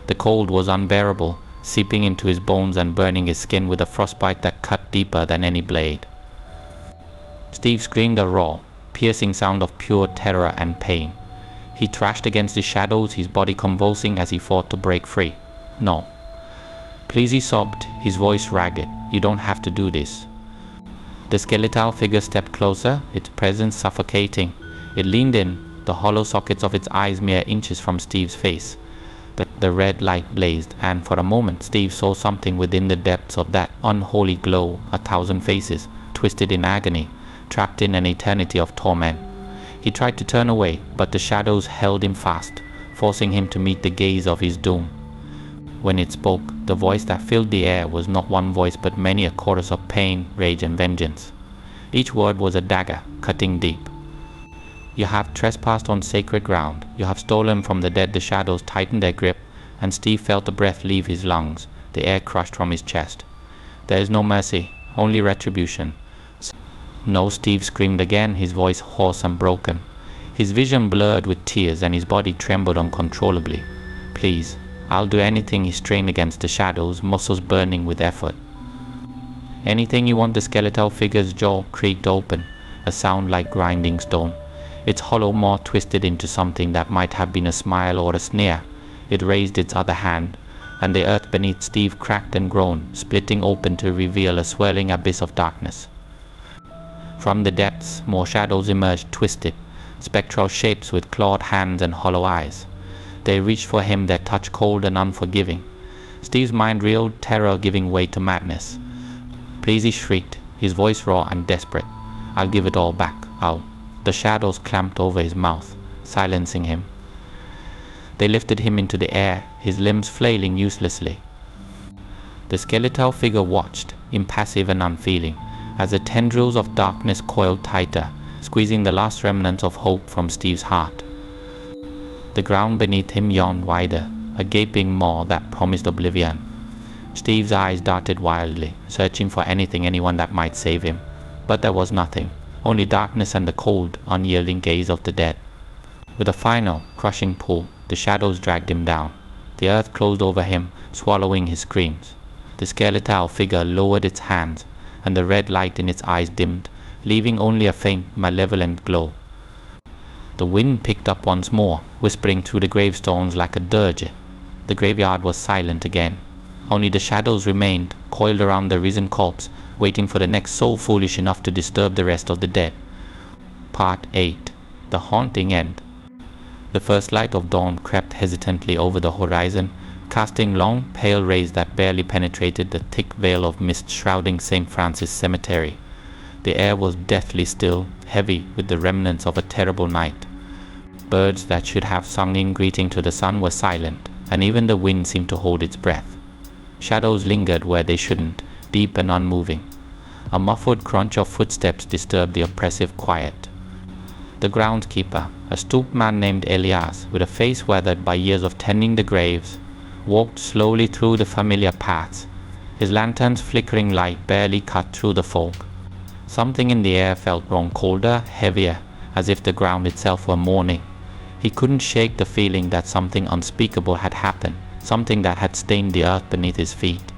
The cold was unbearable, seeping into his bones and burning his skin with a frostbite that cut deeper than any blade. Steve screamed a raw, piercing sound of pure terror and pain. He thrashed against the shadows, his body convulsing as he fought to break free. "No. Please," he sobbed, his voice ragged. "You don't have to do this." The skeletal figure stepped closer, its presence suffocating. It leaned in, the hollow sockets of its eyes mere inches from Steve's face. The red light blazed, and for a moment Steve saw something within the depths of that unholy glow, 1,000 faces, twisted in agony, trapped in an eternity of torment. He tried to turn away, but the shadows held him fast, forcing him to meet the gaze of his doom. When it spoke, the voice that filled the air was not one voice but many, a chorus of pain, rage, and vengeance. Each word was a dagger, cutting deep. "You have trespassed on sacred ground. You have stolen from the dead." The shadows tightened their grip, and Steve felt the breath leave his lungs, the air crushed from his chest. "There is no mercy, only retribution." "No," Steve screamed again, his voice hoarse and broken. His vision blurred with tears and his body trembled uncontrollably. "Please, I'll do anything," he strained against the shadows, muscles burning with effort. "Anything you want." The skeletal figure's jaw creaked open, a sound like grinding stone. Its hollow maw twisted into something that might have been a smile or a sneer. It raised its other hand, and the earth beneath Steve cracked and groaned, splitting open to reveal a swirling abyss of darkness. From the depths, more shadows emerged, twisted, spectral shapes with clawed hands and hollow eyes. They reached for him, their touch cold and unforgiving. Steve's mind reeled, terror giving way to madness. "Please," he shrieked, his voice raw and desperate. "I'll give it all back. I'll..." The shadows clamped over his mouth, silencing him. They lifted him into the air, his limbs flailing uselessly. The skeletal figure watched, impassive and unfeeling, as the tendrils of darkness coiled tighter, squeezing the last remnants of hope from Steve's heart. The ground beneath him yawned wider, a gaping maw that promised oblivion. Steve's eyes darted wildly, searching for anything, anyone that might save him. But there was nothing, only darkness and the cold, unyielding gaze of the dead. With a final, crushing pull, the shadows dragged him down. The earth closed over him, swallowing his screams. The skeletal figure lowered its hands, and the red light in its eyes dimmed, leaving only a faint, malevolent glow. The wind picked up once more, whispering through the gravestones like a dirge. The graveyard was silent again. Only the shadows remained, coiled around the risen corpse, waiting for the next soul foolish enough to disturb the rest of the dead. Part 8. The Haunting End. The first light of dawn crept hesitantly over the horizon, casting long, pale rays that barely penetrated the thick veil of mist shrouding St. Francis Cemetery. The air was deathly still, heavy with the remnants of a terrible night. Birds that should have sung in greeting to the sun were silent, and even the wind seemed to hold its breath. Shadows lingered where they shouldn't, deep and unmoving. A muffled crunch of footsteps disturbed the oppressive quiet. The groundskeeper, a stooped man named Elias, with a face weathered by years of tending the graves, walked slowly through the familiar paths, his lantern's flickering light barely cut through the fog. Something in the air felt wrong, colder, heavier, as if the ground itself were mourning. He couldn't shake the feeling that something unspeakable had happened, something that had stained the earth beneath his feet.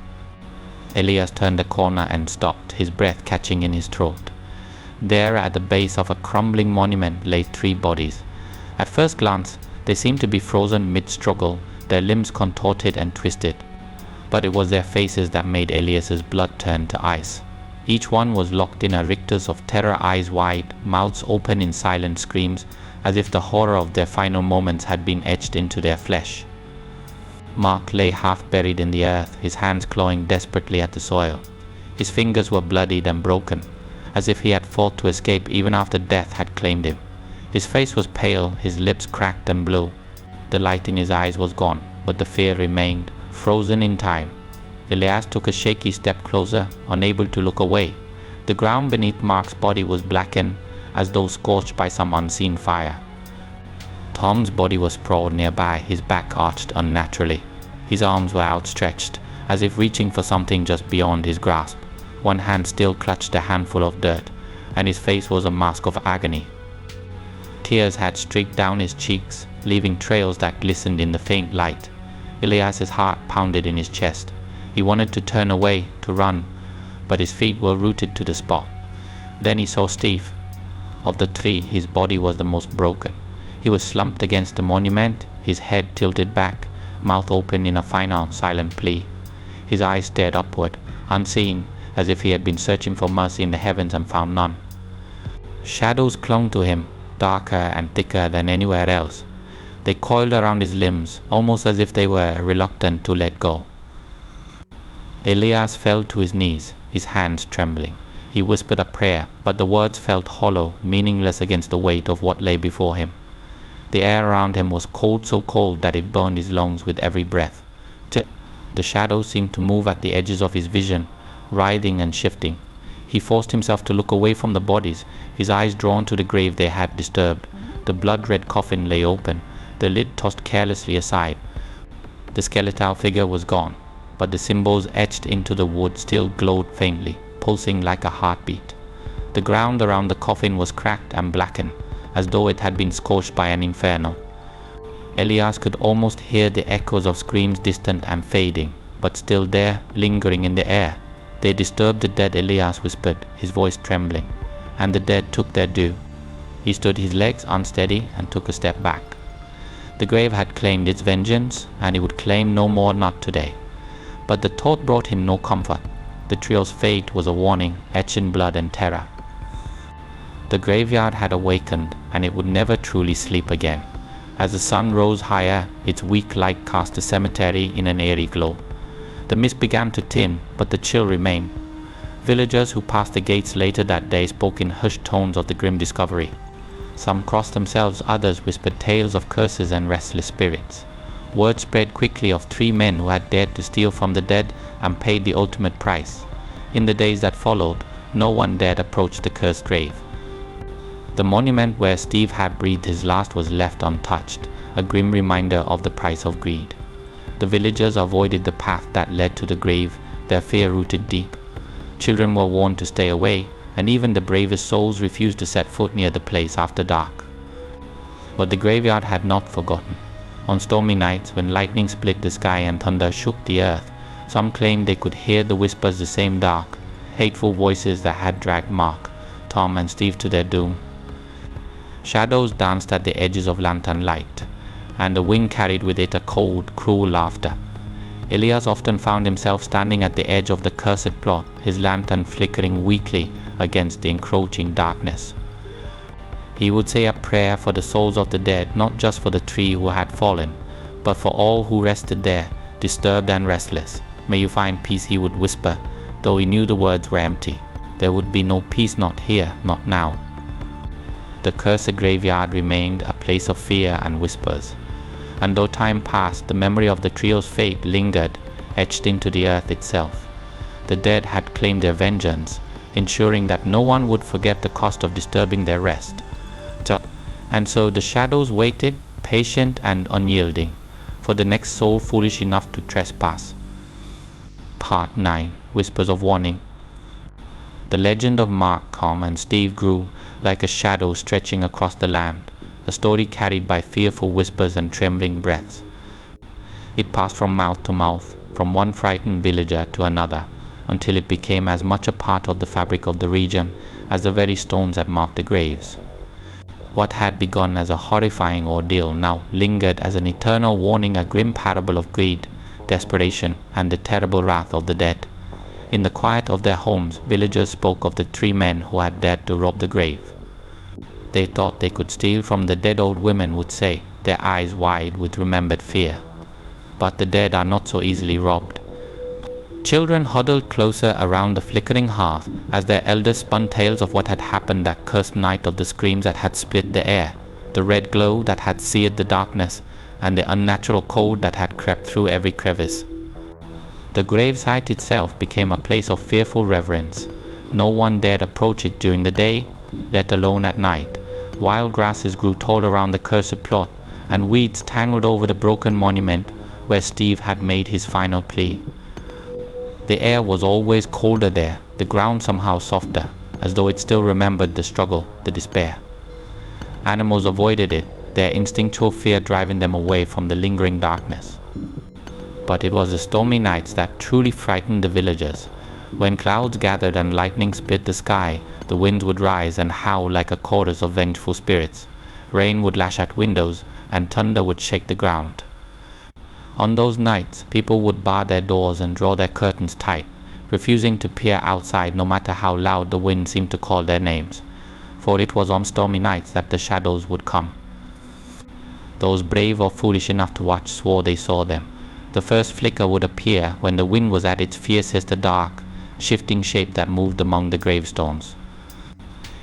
Elias turned a corner and stopped, his breath catching in his throat. There, at the base of a crumbling monument, lay 3 bodies. At first glance, they seemed to be frozen mid-struggle, their limbs contorted and twisted. But it was their faces that made Elias's blood turn to ice. Each one was locked in a rictus of terror, eyes wide, mouths open in silent screams, as if the horror of their final moments had been etched into their flesh. Mark lay half buried in the earth, his hands clawing desperately at the soil. His fingers were bloodied and broken, as if he had fought to escape even after death had claimed him. His face was pale, his lips cracked and blue. The light in his eyes was gone, but the fear remained, frozen in time. Elias took a shaky step closer, unable to look away. The ground beneath Mark's body was blackened, as though scorched by some unseen fire. Tom's body was sprawled nearby, his back arched unnaturally. His arms were outstretched, as if reaching for something just beyond his grasp. One hand still clutched a handful of dirt, and his face was a mask of agony. Tears had streaked down his cheeks, leaving trails that glistened in the faint light. Elias's heart pounded in his chest. He wanted to turn away, to run, but his feet were rooted to the spot. Then he saw Steve. Of the 3, his body was the most broken. He was slumped against the monument, his head tilted back, mouth open in a final, silent plea. His eyes stared upward, unseen, as if he had been searching for mercy in the heavens and found none. Shadows clung to him, darker and thicker than anywhere else. They coiled around his limbs, almost as if they were reluctant to let go. Elias fell to his knees, his hands trembling. He whispered a prayer, but the words felt hollow, meaningless against the weight of what lay before him. The air around him was cold, so cold that it burned his lungs with every breath. The shadows seemed to move at the edges of his vision, writhing and shifting. He forced himself to look away from the bodies, his eyes drawn to the grave they had disturbed. The blood-red coffin lay open, the lid tossed carelessly aside. The skeletal figure was gone, but the symbols etched into the wood still glowed faintly, pulsing like a heartbeat. The ground around the coffin was cracked and blackened, as though it had been scorched by an inferno. Elias could almost hear the echoes of screams, distant and fading, but still there, lingering in the air. "They disturbed the dead," Elias whispered, his voice trembling, "and the dead took their due." He stood his legs unsteady and took a step back. The grave had claimed its vengeance, and it would claim no more, not today. But the thought brought him no comfort. The trio's fate was a warning, etched in blood and terror. The graveyard had awakened, and it would never truly sleep again. As the sun rose higher, its weak light cast the cemetery in an eerie glow. The mist began to thin, but the chill remained. Villagers who passed the gates later that day spoke in hushed tones of the grim discovery. Some crossed themselves, others whispered tales of curses and restless spirits. Word spread quickly of 3 men who had dared to steal from the dead and paid the ultimate price. In the days that followed, no one dared approach the cursed grave. The monument where Steve had breathed his last was left untouched, a grim reminder of the price of greed. The villagers avoided the path that led to the grave, their fear rooted deep. Children were warned to stay away, and even the bravest souls refused to set foot near the place after dark. But the graveyard had not forgotten. On stormy nights, when lightning split the sky and thunder shook the earth, some claimed they could hear the whispers, the same dark, hateful voices that had dragged Mark, Tom and Steve to their doom. Shadows danced at the edges of lantern light, and the wind carried with it a cold, cruel laughter. Elias often found himself standing at the edge of the cursed plot, his lantern flickering weakly against the encroaching darkness. He would say a prayer for the souls of the dead, not just for the 3 who had fallen, but for all who rested there, disturbed and restless. "May you find peace," he would whisper, though he knew the words were empty. There would be no peace, not here, not now. The cursed graveyard remained a place of fear and whispers. And though time passed, the memory of the trio's fate lingered, etched into the earth itself. The dead had claimed their vengeance, ensuring that no one would forget the cost of disturbing their rest. And so the shadows waited, patient and unyielding, for the next soul foolish enough to trespass. Part 9. Whispers of Warning. The legend of Mark, Tom and Steve grew like a shadow stretching across the land, a story carried by fearful whispers and trembling breaths. It passed from mouth to mouth, from one frightened villager to another, until it became as much a part of the fabric of the region as the very stones that marked the graves. What had begun as a horrifying ordeal now lingered as an eternal warning, a grim parable of greed, desperation, and the terrible wrath of the dead. In the quiet of their homes, villagers spoke of the 3 men who had dared to rob the grave. They thought they could steal from the dead, old women would say, their eyes wide with remembered fear. But the dead are not so easily robbed. Children huddled closer around the flickering hearth as their elders spun tales of what had happened that cursed night, of the screams that had split the air, the red glow that had seared the darkness, and the unnatural cold that had crept through every crevice. The gravesite itself became a place of fearful reverence. No one dared approach it during the day, let alone at night. Wild grasses grew tall around the cursed plot, and weeds tangled over the broken monument where Steve had made his final plea. The air was always colder there, the ground somehow softer, as though it still remembered the struggle, the despair. Animals avoided it, their instinctual fear driving them away from the lingering darkness. But it was the stormy nights that truly frightened the villagers. When clouds gathered and lightning split the sky, the winds would rise and howl like a chorus of vengeful spirits. Rain would lash at windows, and thunder would shake the ground. On those nights, people would bar their doors and draw their curtains tight, refusing to peer outside no matter how loud the wind seemed to call their names. For it was on stormy nights that the shadows would come. Those brave or foolish enough to watch swore they saw them. The first flicker would appear when the wind was at its fiercest, a dark, shifting shape that moved among the gravestones.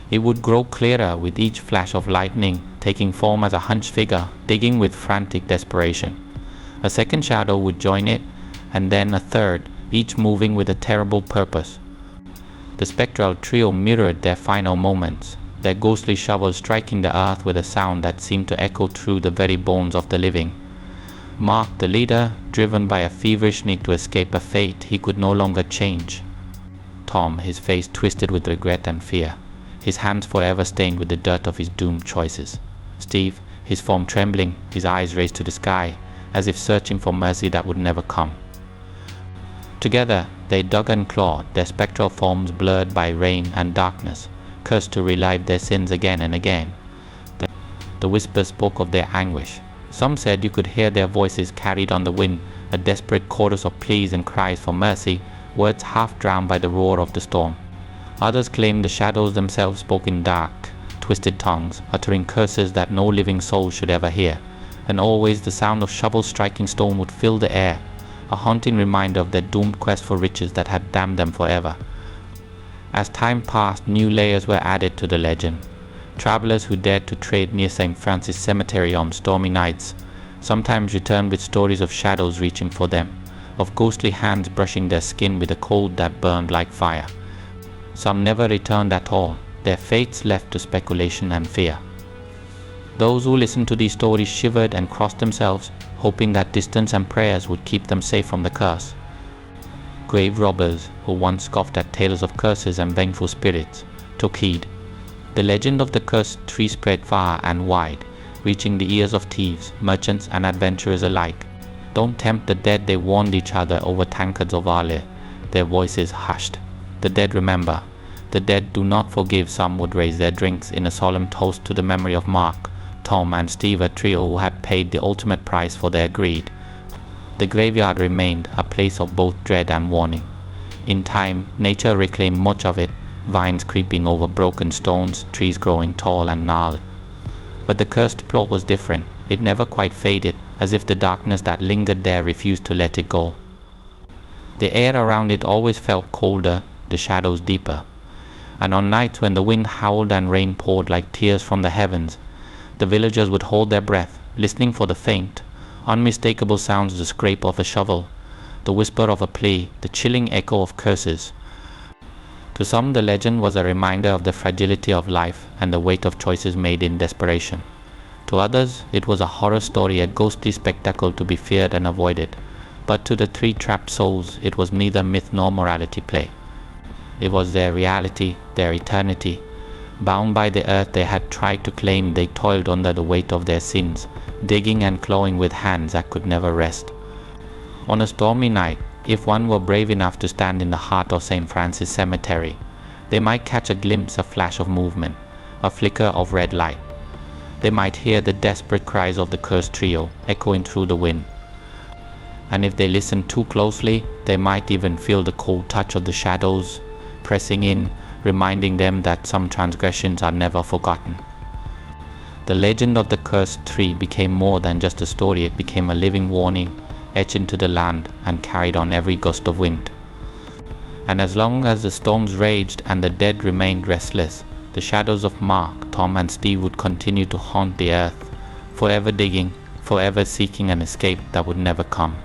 It would grow clearer with each flash of lightning, taking form as a hunched figure, digging with frantic desperation. A second shadow would join it, and then a third, each moving with a terrible purpose. The spectral trio mirrored their final moments, their ghostly shovels striking the earth with a sound that seemed to echo through the very bones of the living. Mark, the leader, driven by a feverish need to escape a fate he could no longer change. Tom, his face twisted with regret and fear. his hands forever stained with the dirt of his doomed choices. Steve, his form trembling, his eyes raised to the sky, as if searching for mercy that would never come. Together, they dug and clawed, their spectral forms blurred by rain and darkness, cursed to relive their sins again and again. The whispers spoke of their anguish. Some said you could hear their voices carried on the wind, a desperate chorus of pleas and cries for mercy, words half drowned by the roar of the storm. Others claimed the shadows themselves spoke in dark, twisted tongues, uttering curses that no living soul should ever hear, and always the sound of shovels striking stone would fill the air, a haunting reminder of their doomed quest for riches that had damned them forever. As time passed, new layers were added to the legend. Travelers who dared to trade near St. Francis Cemetery on stormy nights sometimes returned with stories of shadows reaching for them, of ghostly hands brushing their skin with a cold that burned like fire. Some never returned at all, their fates left to speculation and fear. Those who listened to these stories shivered and crossed themselves, hoping that distance and prayers would keep them safe from the curse. Grave robbers, who once scoffed at tales of curses and vengeful spirits, took heed. The legend of the cursed tree spread far and wide, reaching the ears of thieves, merchants, and adventurers alike. "Don't tempt the dead," they warned each other over tankards of ale, their voices hushed. "The dead remember. The dead do not forgive." Some would raise their drinks in a solemn toast to the memory of Mark, Tom, and Steve, a trio who had paid the ultimate price for their greed. The graveyard remained a place of both dread and warning. In time, nature reclaimed much of it, vines creeping over broken stones, trees growing tall and gnarled. But the cursed plot was different. It never quite faded, as if the darkness that lingered there refused to let it go. The air around it always felt colder, the shadows deeper. And on nights when the wind howled and rain poured like tears from the heavens, the villagers would hold their breath, listening for the faint, unmistakable sounds, the scrape of a shovel, the whisper of a plea, the chilling echo of curses. To some, the legend was a reminder of the fragility of life and the weight of choices made in desperation. To others, it was a horror story, a ghostly spectacle to be feared and avoided. But to the three trapped souls, it was neither myth nor morality play. It was their reality, their eternity. Bound by the earth they had tried to claim, they toiled under the weight of their sins, digging and clawing with hands that could never rest. On a stormy night, if one were brave enough to stand in the heart of St. Francis Cemetery, they might catch a glimpse, a flash of movement, a flicker of red light. They might hear the desperate cries of the cursed trio echoing through the wind. And if they listened too closely, they might even feel the cold touch of the shadows pressing in, reminding them that some transgressions are never forgotten. The legend of the cursed tree became more than just a story. It became a living warning, etched into the land and carried on every gust of wind. And as long as the storms raged and the dead remained restless, the shadows of Mark, Tom, and Steve would continue to haunt the earth, forever digging, forever seeking an escape that would never come.